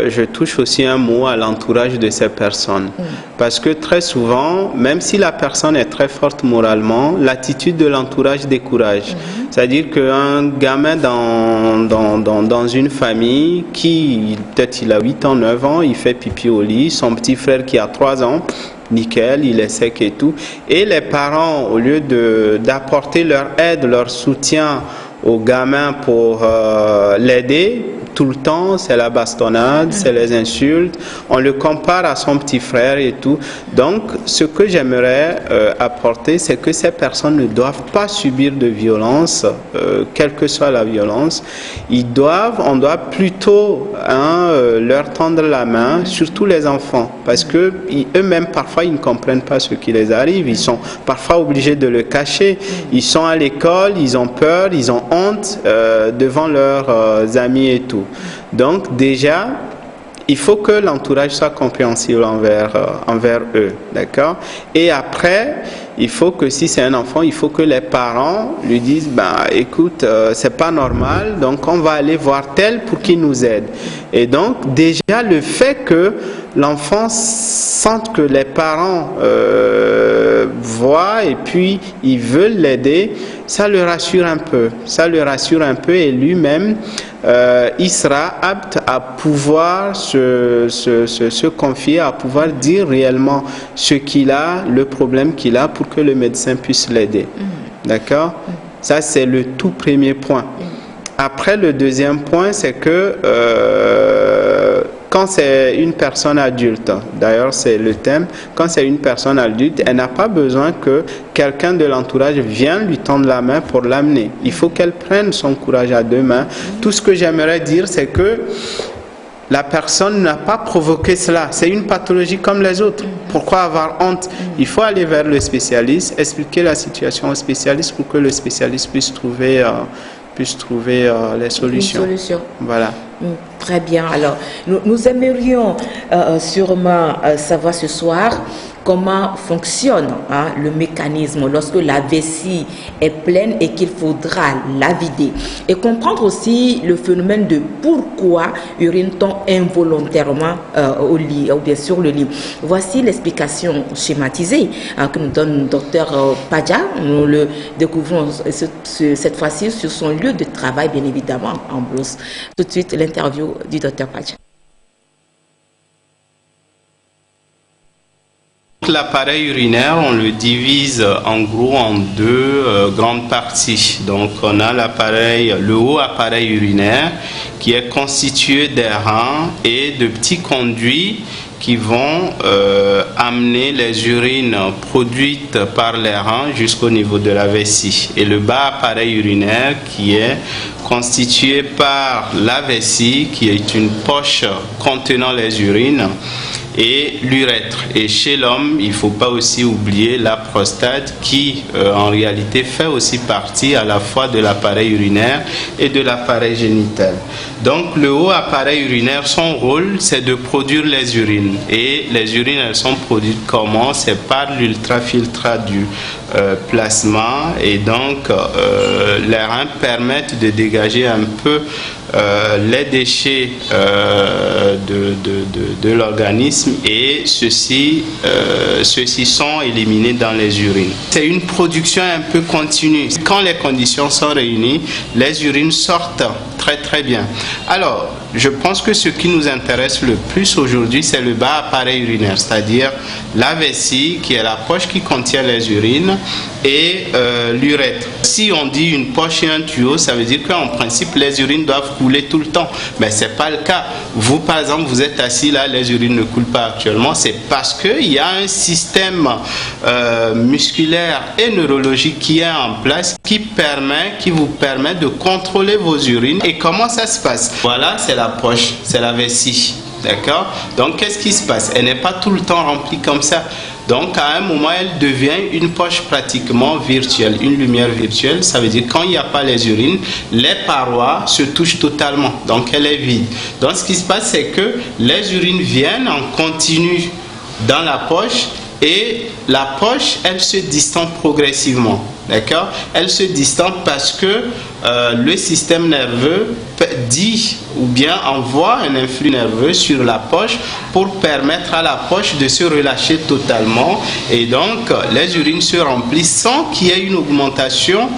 je touche aussi un mot à l'entourage de ces personnes. Parce que très souvent, même si la personne est très forte moralement, l'attitude de l'entourage décourage. C'est-à-dire qu'un gamin dans une famille qui, peut-être il a 8 ans, 9 ans, il fait pipi au lit, son petit frère qui a 3 ans, nickel, il est sec et tout. Et les parents, au lieu d'apporter leur aide, leur soutien au gamin pour l'aider, tout le temps, c'est la bastonnade, c'est les insultes. On le compare à son petit frère et tout. Donc, ce que j'aimerais apporter, c'est que ces personnes ne doivent pas subir de violence, quelle que soit la violence. On doit plutôt leur tendre la main, surtout les enfants, parce que eux-mêmes, parfois, ils ne comprennent pas ce qui les arrive. Ils sont parfois obligés de le cacher. Ils sont à l'école, ils ont peur, ils ont honte devant leurs amis et tout. Donc déjà, il faut que l'entourage soit compréhensible envers eux, d'accord? Et après, il faut que si c'est un enfant, il faut que les parents lui disent, écoute, c'est pas normal, donc on va aller voir tel pour qu'il nous aide. Et donc déjà, le fait que l'enfant sente que les parents voient et puis ils veulent l'aider, ça le rassure un peu. Et lui-même, il sera apte à pouvoir se confier, à pouvoir dire réellement ce qu'il a, le problème qu'il a pour que le médecin puisse l'aider. D'accord? Ça, c'est le tout premier point. Après, le deuxième point, c'est que quand c'est une personne adulte, d'ailleurs c'est le thème, quand c'est une personne adulte, elle n'a pas besoin que quelqu'un de l'entourage vienne lui tendre la main pour l'amener. Il faut qu'elle prenne son courage à deux mains. Tout ce que j'aimerais dire, c'est que la personne n'a pas provoqué cela. C'est une pathologie comme les autres. Pourquoi avoir honte? Il faut aller vers le spécialiste, expliquer la situation au spécialiste pour que le spécialiste puisse trouver les solutions. Une solution. Voilà. Très bien. Alors, nous aimerions sûrement savoir ce soir comment fonctionne le mécanisme lorsque la vessie est pleine et qu'il faudra la vider. Et comprendre aussi le phénomène de pourquoi urine-t-on involontairement au lit ou bien sur le lit. Voici l'explication schématisée que nous donne le docteur Padja. Nous le découvrons cette fois-ci sur son lieu de travail, bien évidemment, en blouse. Tout de suite, l'interview du docteur Padja. l'appareil urinaire, on le divise en gros en deux grandes parties. Donc on a le haut appareil urinaire qui est constitué des reins et de petits conduits qui vont amener les urines produites par les reins jusqu'au niveau de la vessie. Et le bas appareil urinaire qui est constitué par la vessie, qui est une poche contenant les urines, et l'urètre. Et chez l'homme, il ne faut pas aussi oublier la prostate qui, en réalité, fait aussi partie à la fois de l'appareil urinaire et de l'appareil génital. Donc, le haut appareil urinaire, son rôle, c'est de produire les urines. Et les urines, elles sont produites comment? C'est par l'ultrafiltrat du plasma. Et donc, les reins permettent de dégager un peu les déchets de l'organisme, et ceux-ci sont éliminés dans les urines. C'est une production un peu continue. Quand les conditions sont réunies, les urines sortent très bien. Alors, je pense que ce qui nous intéresse le plus aujourd'hui, c'est le bas appareil urinaire, c'est-à-dire la vessie, qui est la poche qui contient les urines, et l'urètre. Si on dit une poche et un tuyau, ça veut dire qu'en principe, les urines doivent couler tout le temps. Mais ce n'est pas le cas. Vous, par exemple, vous êtes assis là, les urines ne coulent pas actuellement. C'est parce qu'il y a un système musculaire et neurologique qui est en place, qui vous permet de contrôler vos urines. Et comment ça se passe? Voilà, c'est la poche, c'est la vessie. D'accord? Donc, qu'est-ce qui se passe? Elle n'est pas tout le temps remplie comme ça. Donc, à un moment, elle devient une poche pratiquement virtuelle, une lumière virtuelle. Ça veut dire quand il n'y a pas les urines, les parois se touchent totalement. Donc, elle est vide. Donc, ce qui se passe, c'est que les urines viennent en continu dans la poche, et la poche, elle se distend progressivement. D'accord? Elle se distend parce que le système nerveux dit ou bien envoie un influx nerveux sur la poche pour permettre à la poche de se relâcher totalement, et donc les urines se remplissent sans qu'il y ait une augmentation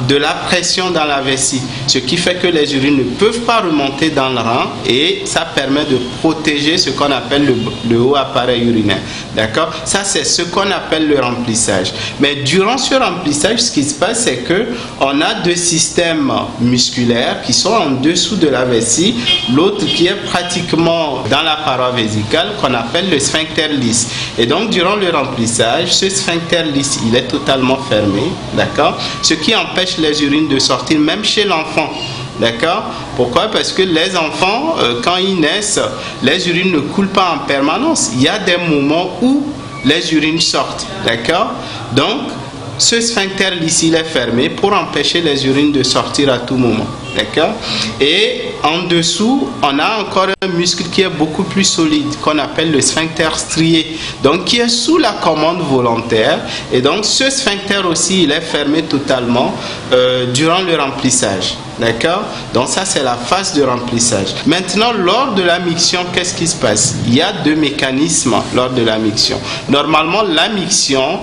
de la pression dans la vessie, ce qui fait que les urines ne peuvent pas remonter dans le rein, et ça permet de protéger ce qu'on appelle le haut appareil urinaire. D'accord? Ça, c'est ce qu'on appelle le remplissage. Mais durant ce remplissage, ce qui se passe, c'est que on a deux systèmes musculaires qui sont en dessous de la vessie, l'autre qui est pratiquement dans la paroi vésicale, qu'on appelle le sphincter lisse. Et donc, durant le remplissage, ce sphincter lisse, il est totalement fermé, d'accord? Ce qui empêche les urines de sortir, même chez l'enfant. D'accord? Pourquoi? Parce que les enfants, quand ils naissent, les urines ne coulent pas en permanence. Il y a des moments où les urines sortent. D'accord? Donc, ce sphincter lisse, il est fermé pour empêcher les urines de sortir à tout moment. D'accord? Et en dessous, on a encore un muscle qui est beaucoup plus solide, qu'on appelle le sphincter strié, donc qui est sous la commande volontaire. Et donc, ce sphincter aussi, il est fermé totalement durant le remplissage. D'accord? Donc ça, c'est la phase de remplissage. Maintenant, lors de la miction, qu'est-ce qui se passe? Il y a deux mécanismes lors de la miction. Normalement, la miction,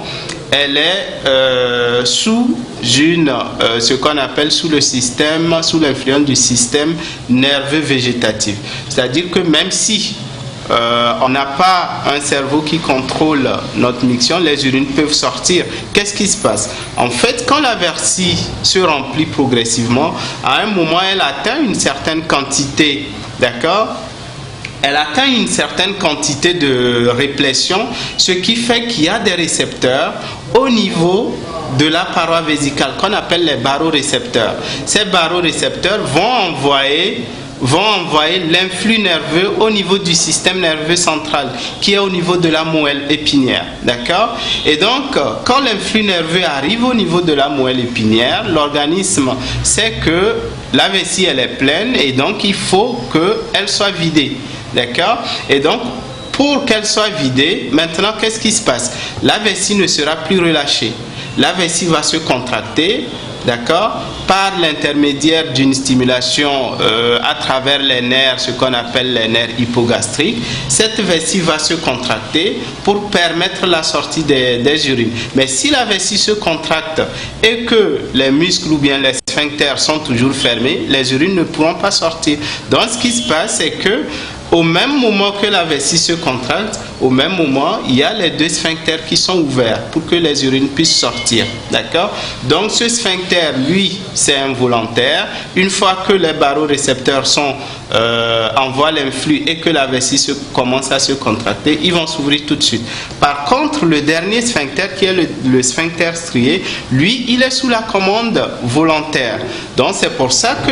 elle est sous ce qu'on appelle sous l'influence du système nerveux végétatif. C'est-à-dire que même si on n'a pas un cerveau qui contrôle notre miction, les urines peuvent sortir. Qu'est-ce qui se passe? En fait, quand la vessie se remplit progressivement, à un moment, elle atteint une certaine quantité, d'accord? Elle atteint une certaine quantité de réplétion, ce qui fait qu'il y a des récepteurs au niveau de la paroi vésicale qu'on appelle les barorécepteurs. Ces barorécepteurs vont envoyer l'influx nerveux au niveau du système nerveux central, qui est au niveau de la moelle épinière. D'accord? Et donc, quand l'influx nerveux arrive au niveau de la moelle épinière, l'organisme sait que la vessie, elle est pleine, et donc il faut qu'elle soit vidée. D'accord? Et donc, pour qu'elle soit vidée, maintenant, qu'est-ce qui se passe? La vessie ne sera plus relâchée. La vessie va se contracter, d'accord, par l'intermédiaire d'une stimulation à travers les nerfs, ce qu'on appelle les nerfs hypogastriques. Cette vessie va se contracter pour permettre la sortie des urines. Mais si la vessie se contracte et que les muscles ou bien les sphincters sont toujours fermés, les urines ne pourront pas sortir. Donc ce qui se passe, c'est que au même moment que la vessie se contracte, au même moment, il y a les deux sphincters qui sont ouverts pour que les urines puissent sortir. D'accord? Donc ce sphincter, lui, c'est involontaire. Une fois que les barorécepteurs envoient l'influx et que la vessie commence à se contracter, ils vont s'ouvrir tout de suite. Par contre, le dernier sphincter, qui est le sphincter strié, lui, il est sous la commande volontaire. Donc c'est pour ça que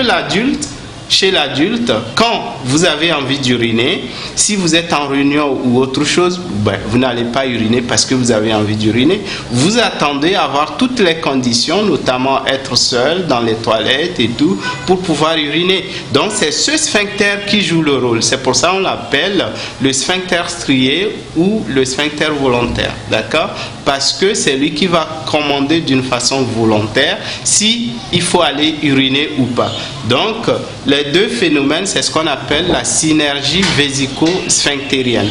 chez l'adulte, quand vous avez envie d'uriner, si vous êtes en réunion ou autre chose, vous n'allez pas uriner parce que vous avez envie d'uriner. Vous attendez à avoir toutes les conditions, notamment être seul dans les toilettes et tout, pour pouvoir uriner. Donc c'est ce sphincter qui joue le rôle. C'est pour ça qu'on l'appelle le sphincter strié ou le sphincter volontaire. D'accord? Parce que c'est lui qui va commander d'une façon volontaire si il faut aller uriner ou pas. Donc, les deux phénomènes, c'est ce qu'on appelle la synergie vésico-sphinctérienne.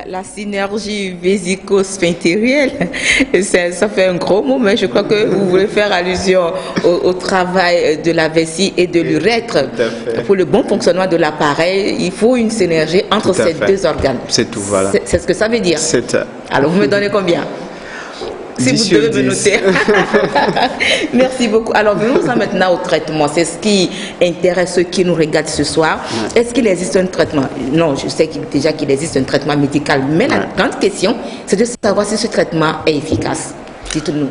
La synergie vésico-sphinctérienne, ça fait un gros mot, mais je crois que vous voulez faire allusion au travail de la vessie et de l'urètre. Pour le bon fonctionnement de l'appareil, il faut une synergie entre ces deux organes. C'est tout, voilà. C'est ce que ça veut dire. Alors, vous me donnez combien? Si vous devez me noter. Merci beaucoup. Alors, venons-en maintenant au traitement. C'est ce qui intéresse ceux qui nous regardent ce soir. Ouais. Est-ce qu'il existe un traitement? Non, je sais déjà qu'il existe un traitement médical. Mais la grande question, c'est de savoir si ce traitement est efficace. Dites-nous.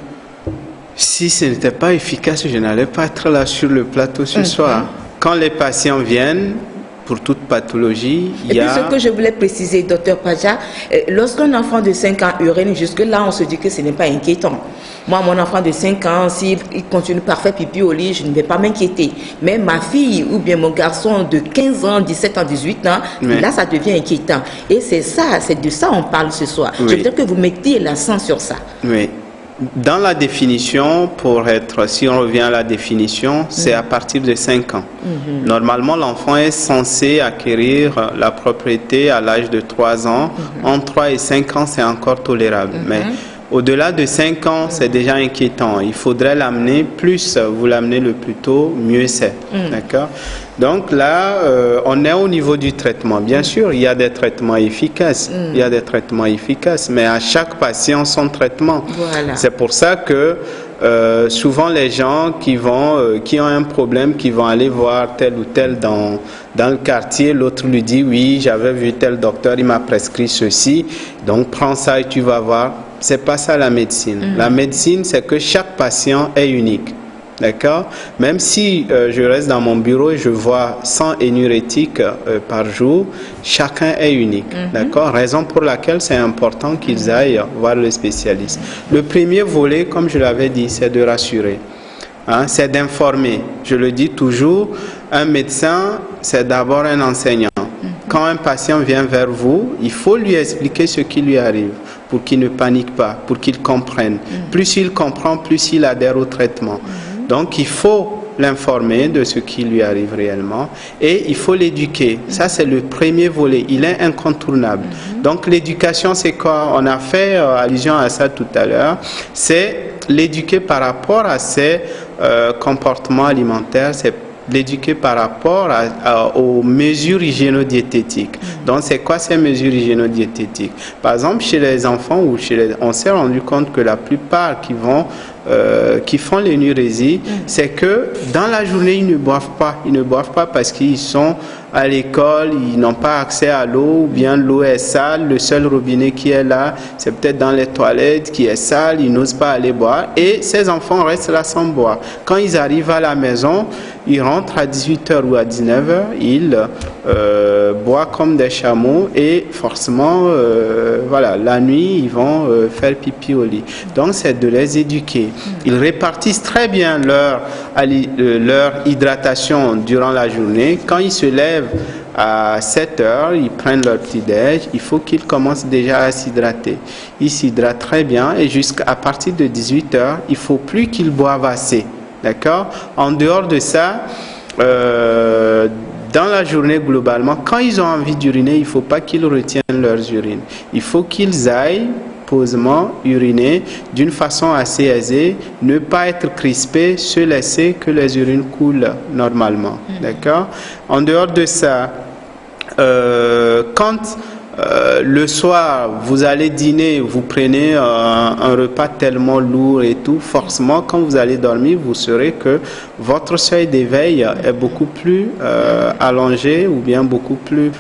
Si ce n'était pas efficace, je n'allais pas être là sur le plateau ce soir. Quand les patients viennent, pour toute pathologie, il y a... Et puis ce que je voulais préciser, docteur Padja, lorsqu'un enfant de 5 ans urine, jusque-là, on se dit que ce n'est pas inquiétant. Moi, mon enfant de 5 ans, s'il continue par faire pipi au lit, je ne vais pas m'inquiéter. Mais ma fille ou bien mon garçon de 15 ans, 17 ans, 18 ans, là, ça devient inquiétant. Et c'est de ça on parle ce soir. Oui. Je voudrais que vous mettiez l'accent sur ça. Oui. Dans la définition, si on revient à la définition, c'est à partir de 5 ans. Normalement, l'enfant est censé acquérir la propriété à l'âge de 3 ans. Entre 3 et 5 ans, c'est encore tolérable. Mais au-delà de 5 ans, c'est déjà inquiétant. Il faudrait l'amener, plus vous l'amenez le plus tôt, mieux c'est. D'accord? Donc là, on est au niveau du traitement. Bien sûr, il y a des traitements efficaces. Il y a des traitements efficaces, mais à chaque patient, son traitement. Voilà. C'est pour ça que souvent les gens qui ont un problème, qui vont aller voir tel ou tel dans le quartier, l'autre lui dit, oui, j'avais vu tel docteur, il m'a prescrit ceci, donc prends ça et tu vas voir. C'est pas ça la médecine. La médecine, c'est que chaque patient est unique. D'accord? Même si je reste dans mon bureau et je vois 100 énurétiques par jour, chacun est unique. D'accord? Raison pour laquelle c'est important qu'ils aillent voir le spécialiste. Le premier volet, comme je l'avais dit, c'est de rassurer. C'est d'informer. Je le dis toujours, un médecin, c'est d'abord un enseignant. Quand un patient vient vers vous, il faut lui expliquer ce qui lui arrive pour qu'il ne panique pas, pour qu'il comprenne. Plus il comprend, plus il adhère au traitement. Donc, il faut l'informer de ce qui lui arrive réellement et il faut l'éduquer. Ça, c'est le premier volet. Il est incontournable. Donc, l'éducation, c'est quoi? On a fait allusion à ça tout à l'heure. C'est l'éduquer par rapport à ses comportements alimentaires, c'est l'éduquer par rapport aux mesures hygiéno-diététiques. Donc, c'est quoi ces mesures hygiéno-diététiques? Par exemple, chez les enfants, on s'est rendu compte que la plupart qui font l'énurésie, c'est que dans la journée, ils ne boivent pas. Ils ne boivent pas parce qu'ils sont à l'école, ils n'ont pas accès à l'eau, ou bien l'eau est sale, le seul robinet qui est là, c'est peut-être dans les toilettes qui est sale, ils n'osent pas aller boire. Et ces enfants restent là sans boire. Quand ils arrivent à la maison, ils rentrent à 18h ou à 19h, ils boivent comme des chameaux et forcément, la nuit, ils vont faire pipi au lit. Donc, c'est de les éduquer. Ils répartissent très bien leur hydratation durant la journée. Quand ils se lèvent à 7h, ils prennent leur petit-déj, il faut qu'ils commencent déjà à s'hydrater. Ils s'hydratent très bien et jusqu'à partir de 18h, il ne faut plus qu'ils boivent assez. D'accord? En dehors de ça, dans la journée globalement, quand ils ont envie d'uriner, il ne faut pas qu'ils retiennent leurs urines. Il faut qu'ils aillent posément uriner d'une façon assez aisée, ne pas être crispé, se laisser que les urines coulent normalement. D'accord? En dehors de ça, quand le soir, vous allez dîner, vous prenez un repas tellement lourd et tout, forcément, quand vous allez dormir, vous saurez que votre seuil d'éveil est beaucoup plus allongé ou bien beaucoup plus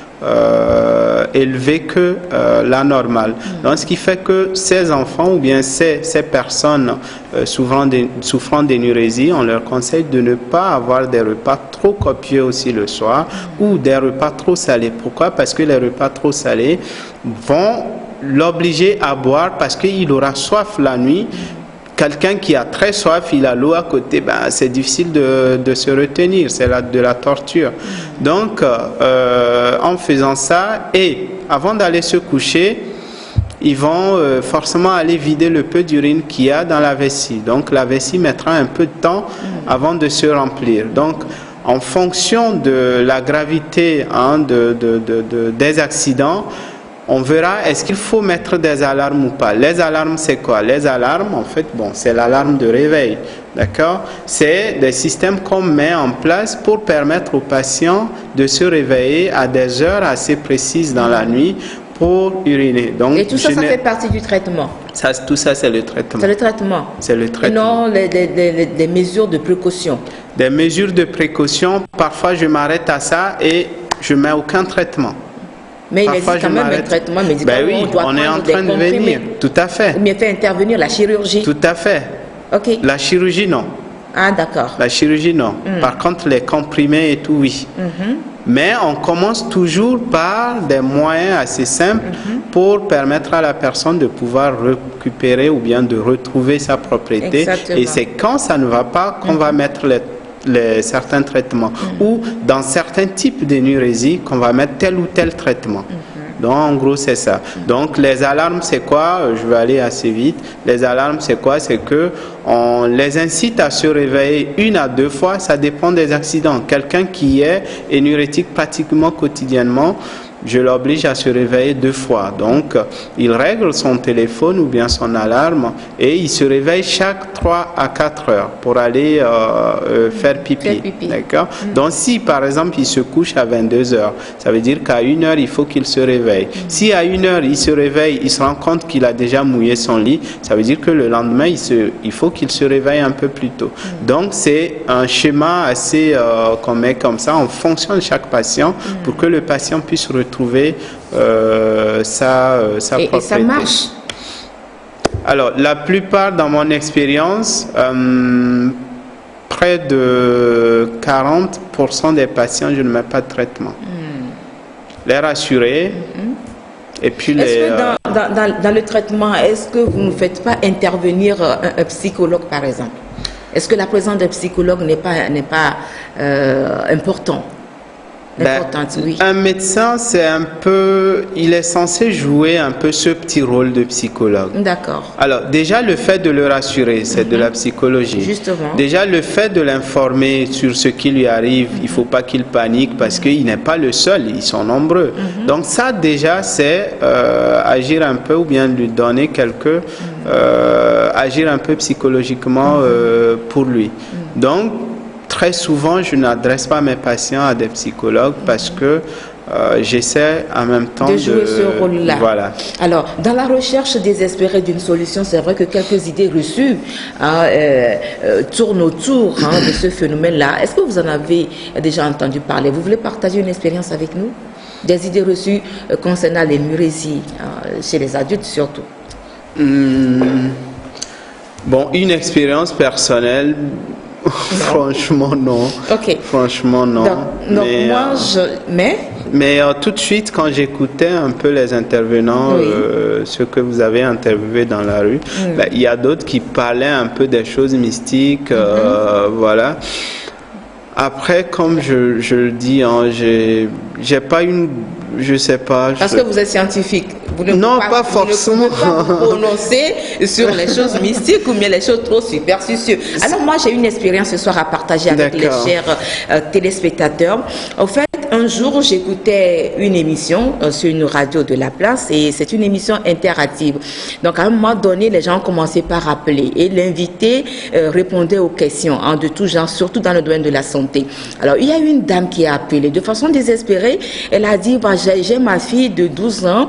élevé que la normale. Donc, ce qui fait que ces enfants ou bien ces personnes souffrant d'énurésie, on leur conseille de ne pas avoir des repas trop copieux aussi le soir ou des repas trop salés. Pourquoi? Parce que les repas trop salés vont l'obliger à boire parce qu'il aura soif la nuit. Quelqu'un qui a très soif, il a l'eau à côté, ben, c'est difficile de se retenir, c'est de la torture. Donc, en faisant ça, et avant d'aller se coucher, ils vont forcément aller vider le peu d'urine qu'il y a dans la vessie. Donc, la vessie mettra un peu de temps avant de se remplir. Donc, en fonction de la gravité des accidents, on verra est-ce qu'il faut mettre des alarmes ou pas. Les alarmes, c'est quoi? Les alarmes, en fait, bon, c'est l'alarme de réveil. D'accord? C'est des systèmes qu'on met en place pour permettre aux patients de se réveiller à des heures assez précises dans la nuit pour uriner. Donc, et tout ça, ça fait partie du traitement? Tout ça, c'est le traitement. C'est le traitement? C'est le traitement. Et non les mesures de précaution? Des mesures de précaution, parfois je m'arrête à ça et je ne mets aucun traitement. Mais il existe quand même un traitement médical. Ben oui, on est en train de venir. Tout à fait. Ou bien fait intervenir la chirurgie. Tout à fait. Ok. La chirurgie, non. Ah, d'accord. La chirurgie, non. Par contre, les comprimés et tout, oui. Mais on commence toujours par des moyens assez simples pour permettre à la personne de pouvoir récupérer ou bien de retrouver sa propriété. Exactement. Et c'est quand ça ne va pas qu'on va mettre certains traitements ou dans certains types d'énurésie qu'on va mettre tel ou tel traitement. Donc en gros c'est ça. Donc les alarmes c'est quoi? Je vais aller assez vite. Les alarmes c'est quoi? C'est que on les incite à se réveiller 1 à 2 fois, ça dépend des accidents. Quelqu'un qui est énurétique pratiquement quotidiennement, je l'oblige à se réveiller 2 fois. Donc, il règle son téléphone ou bien son alarme et il se réveille chaque 3 à 4 heures pour aller faire pipi. D'accord? Donc, si par exemple, il se couche à 22 heures, ça veut dire qu'à 1 heure, il faut qu'il se réveille. Si à 1 heure, il se réveille, il se rend compte qu'il a déjà mouillé son lit, ça veut dire que le lendemain, il faut qu'il se réveille un peu plus tôt. Donc, c'est un schéma assez qu'on met comme ça en fonction de chaque patient pour que le patient puisse retrouver sa propriété. Et ça marche? Alors, la plupart, dans mon expérience, près de 40% des patients, je ne mets pas de traitement. Les rassurer. Et puis dans le traitement, est-ce que vous ne faites pas intervenir un psychologue, par exemple? Est-ce que la présence d'un psychologue n'est pas important? Oui. Un médecin, il est censé jouer un peu ce petit rôle de psychologue. D'accord. Alors, déjà, le fait de le rassurer, c'est de la psychologie. Justement. Déjà, le fait de l'informer sur ce qui lui arrive, il ne faut pas qu'il panique parce qu'il n'est pas le seul, ils sont nombreux. Donc, ça, déjà, c'est agir un peu ou bien lui donner agir un peu psychologiquement pour lui. Donc, très souvent, je n'adresse pas mes patients à des psychologues parce que j'essaie en même temps de jouer ce rôle-là. Voilà. Alors, dans la recherche désespérée d'une solution, c'est vrai que quelques idées reçues tournent autour de ce phénomène-là. Est-ce que vous en avez déjà entendu parler? Vous voulez partager une expérience avec nous? Des idées reçues concernant l'énurésie, chez les adultes surtout? Bon, une expérience personnelle... Franchement, non. Ok. Franchement, non. Donc mais tout de suite, quand j'écoutais un peu les intervenants, ceux que vous avez interviewés dans la rue, il y a d'autres qui parlaient un peu des choses mystiques, voilà. Après, comme je le dis, j'ai pas je sais pas. Parce que vous êtes scientifique. Vous ne non, pas forcément. Vous ne pouvez pas vous prononcer sur les choses mystiques ou bien les choses trop superstitieuses. Alors moi, j'ai une expérience ce soir à partager avec les chers téléspectateurs. En fait, un un jour, j'écoutais une émission sur une radio de la place et c'est une émission interactive. Donc, à un moment donné, les gens commençaient par appeler et l'invité répondait aux questions de tout genre, surtout dans le domaine de la santé. Alors, il y a une dame qui a appelé de façon désespérée. Elle a dit, j'ai ma fille de 12 ans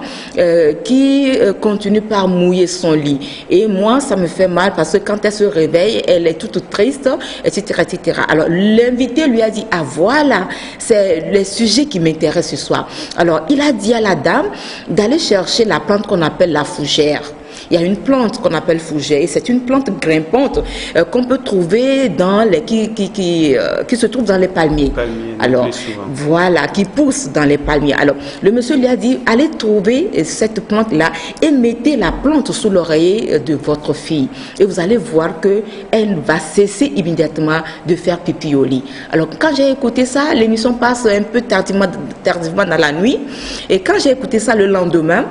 qui continue par mouiller son lit. Et moi, ça me fait mal parce que quand elle se réveille, elle est toute triste, etc., etc. Alors, l'invité lui a dit, ah voilà, c'est le sujet qui m'intéresse ce soir. Alors, il a dit à la dame d'aller chercher la plante qu'on appelle la fougère. Il y a une plante qu'on appelle fougère et c'est une plante grimpante qu'on peut trouver dans les qui se trouve dans les palmiers. Alors voilà, qui pousse dans les palmiers. Alors le monsieur lui a dit allez trouver cette plante là et mettez la plante sous l'oreiller de votre fille et vous allez voir que elle va cesser immédiatement de faire pipi au lit. Alors quand j'ai écouté ça, l'émission passe un peu tardivement dans la nuit et quand j'ai écouté ça le lendemain,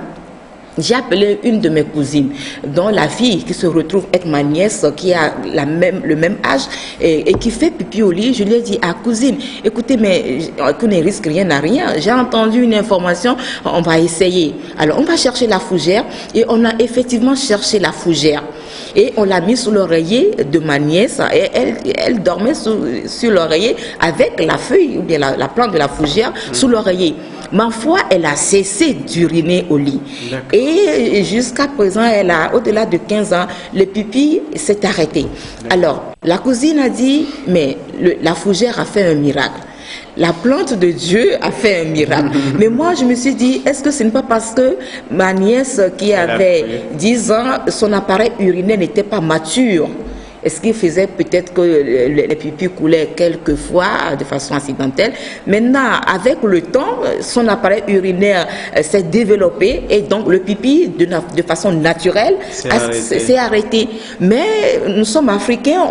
j'ai appelé une de mes cousines, dont la fille qui se retrouve être ma nièce, qui a le même âge et qui fait pipi au lit. Je lui ai dit, ah cousine, écoutez, mais qu'on ne risque rien à rien. J'ai entendu une information, on va essayer. Alors on va chercher la fougère et on a effectivement cherché la fougère. Et on l'a mis sous l'oreiller de ma nièce et elle dormait sur l'oreiller avec la feuille ou bien la plante de la fougère sous l'oreiller. Ma foi, elle a cessé d'uriner au lit. Et jusqu'à présent, elle a au-delà de 15 ans, le pipi s'est arrêté. Alors, la cousine a dit, mais la fougère a fait un miracle. La plante de Dieu a fait un miracle. Mais moi, je me suis dit, est-ce que ce n'est pas parce que ma nièce qui avait 10 ans, son appareil urinaire n'était pas mature? Est-ce qu'il faisait peut-être que les pipis coulaient quelquefois de façon accidentelle? Maintenant, avec le temps, son appareil urinaire s'est développé et donc le pipi, de façon naturelle, s'est arrêté. Mais nous sommes africains,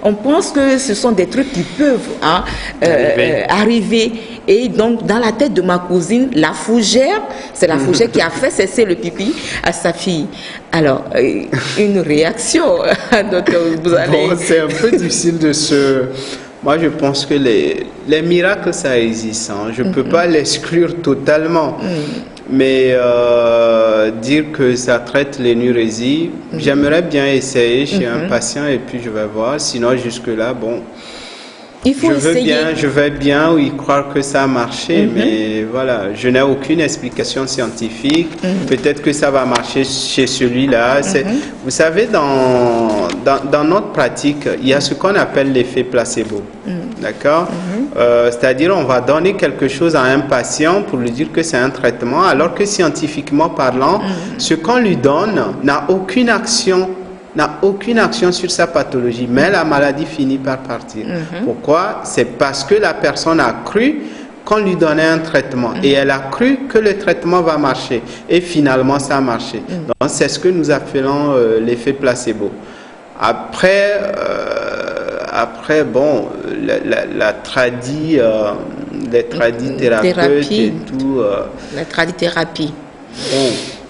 on pense que ce sont des trucs qui peuvent arriver. Et donc, dans la tête de ma cousine, la fougère, c'est la fougère qui a fait cesser le pipi à sa fille. Alors, une réaction, docteur, vous allez... Bon, c'est un peu difficile de se... Moi, je pense que les miracles, ça existe. Hein. Je ne peux pas l'exclure totalement. Mais dire que ça traite l'énurésie, j'aimerais bien essayer chez un patient et puis je vais voir. Sinon, jusque-là, bon... Il faut essayer. Je veux bien y croire que ça a marché, mais voilà, je n'ai aucune explication scientifique. Peut-être que ça va marcher chez celui-là. Vous savez, dans notre pratique, il y a ce qu'on appelle l'effet placebo. D'accord? C'est-à-dire, on va donner quelque chose à un patient pour lui dire que c'est un traitement, alors que scientifiquement parlant, ce qu'on lui donne n'a aucune action sur sa pathologie, mais la maladie finit par partir. Pourquoi? C'est parce que la personne a cru qu'on lui donnait un traitement et elle a cru que le traitement va marcher et finalement ça a marché. Donc c'est ce que nous appelons l'effet placebo. Après bon, les tradithérapeutes et tout. La tradithérapie.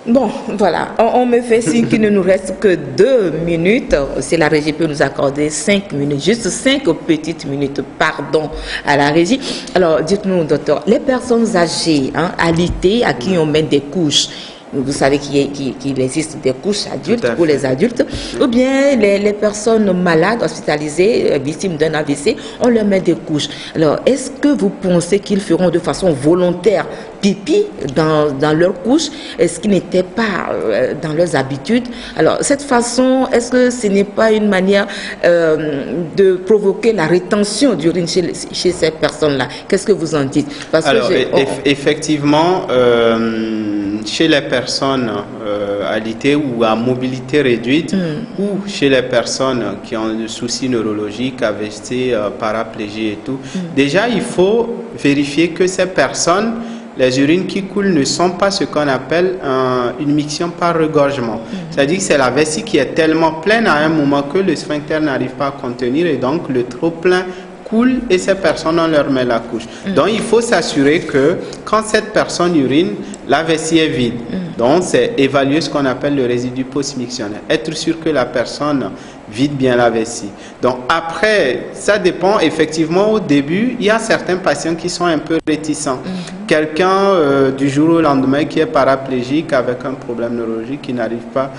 Bon, voilà, on me fait signe qu'il ne nous reste que 2 minutes. Si la régie peut nous accorder 5 minutes, juste 5 petites minutes, pardon à la régie. Alors, dites-nous, docteur, les personnes âgées, alitées, à qui on met des couches, vous savez qu'il existe des couches adultes pour les adultes, ou bien les personnes malades, hospitalisées, victimes d'un AVC, on leur met des couches. Alors, est-ce que vous pensez qu'ils feront de façon volontaire pipi dans leurs couches? Est-ce qu'ils n'étaient pas dans leurs habitudes? Alors, cette façon, est-ce que ce n'est pas une manière de provoquer la rétention d'urine chez ces personnes-là? Qu'est-ce que vous en dites? Parce alors, que effectivement, chez les personnes alitées ou à mobilité réduite ou chez les personnes qui ont des soucis neurologiques, AVC, paraplégie et tout, déjà il faut vérifier que ces personnes, les urines qui coulent ne sont pas ce qu'on appelle une miction par regorgement. C'est-à-dire que c'est la vessie qui est tellement pleine à un moment que le sphincter n'arrive pas à contenir et donc le trop plein coule et ces personnes, on leur met la couche. Donc, il faut s'assurer que quand cette personne urine, la vessie est vide. Donc, c'est évaluer ce qu'on appelle le résidu post-mictionnaire. Être sûr que la personne vide bien la vessie. Donc après, ça dépend effectivement au début, il y a certains patients qui sont un peu réticents. Quelqu'un du jour au lendemain qui est paraplégique avec un problème neurologique, qui n'arrive pas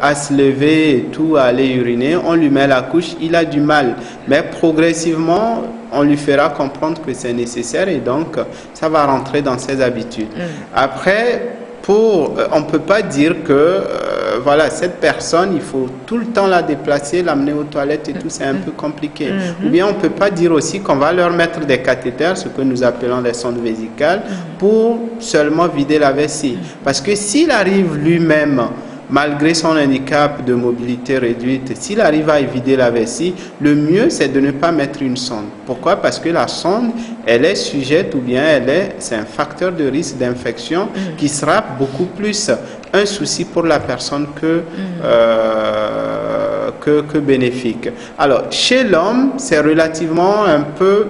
à se lever et tout, à aller uriner, on lui met la couche, il a du mal. Mais progressivement, on lui fera comprendre que c'est nécessaire et donc ça va rentrer dans ses habitudes. Après, on ne peut pas dire que voilà, cette personne, il faut tout le temps la déplacer, l'amener aux toilettes et tout, c'est un peu compliqué. Ou bien on ne peut pas dire aussi qu'on va leur mettre des cathéters, ce que nous appelons les sondes vésicales, pour seulement vider la vessie. Parce que s'il arrive lui-même, malgré son handicap de mobilité réduite, s'il arrive à vider la vessie, le mieux c'est de ne pas mettre une sonde. Pourquoi? Parce que la sonde, elle est sujette ou bien c'est un facteur de risque d'infection qui sera beaucoup plus un souci pour la personne que bénéfique. Alors, chez l'homme, c'est relativement un peu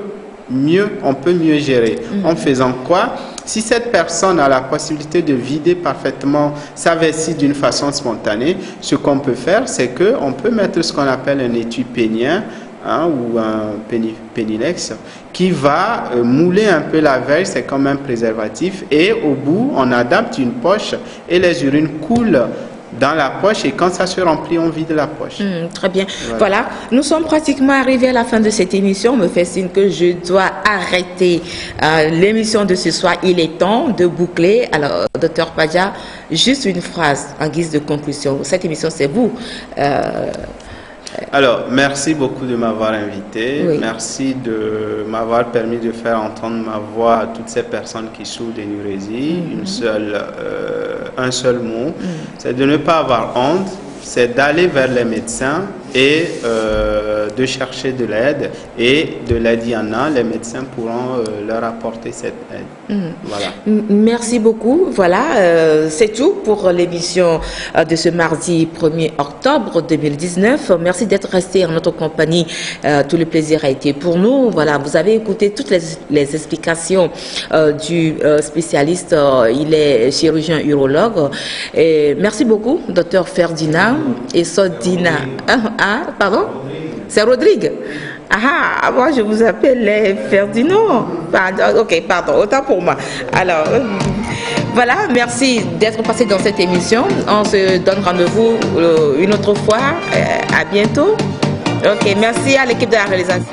mieux, on peut mieux gérer. En faisant quoi? Si cette personne a la possibilité de vider parfaitement sa vessie d'une façon spontanée, ce qu'on peut faire, c'est qu'on peut mettre ce qu'on appelle un étui pénien ou un pénilex qui va mouler un peu la veille, c'est comme un préservatif, et au bout, on adapte une poche et les urines coulent dans la poche et quand ça se remplit, on vide la poche. Très bien. Voilà, nous sommes pratiquement arrivés à la fin de cette émission. On me fait signe que je dois arrêter l'émission de ce soir. Il est temps de boucler. Alors, Dr Padja, juste une phrase en guise de conclusion. Cette émission, c'est vous. Alors, merci beaucoup de m'avoir invité. Oui. Merci de m'avoir permis de faire entendre ma voix à toutes ces personnes qui souffrent d'énurésie. Un seul mot, c'est de ne pas avoir honte, c'est d'aller vers les médecins et de chercher de l'aide. Et de l'aide, il y en a, les médecins pourront leur apporter cette aide. Voilà. Merci beaucoup. Voilà, c'est tout pour l'émission de ce mardi 1er octobre 2019. Merci d'être resté en notre compagnie. Tout le plaisir a été pour nous. Voilà, vous avez écouté toutes les explications du spécialiste. Il est chirurgien urologue. Et merci beaucoup, Dr Ferdinand et Sodina. Pardon? C'est Rodrigue. Moi je vous appelle Ferdinand. Ok, pardon, autant pour moi. Alors, voilà, merci d'être passé dans cette émission. On se donne rendez-vous une autre fois. À bientôt. Ok, merci à l'équipe de la réalisation.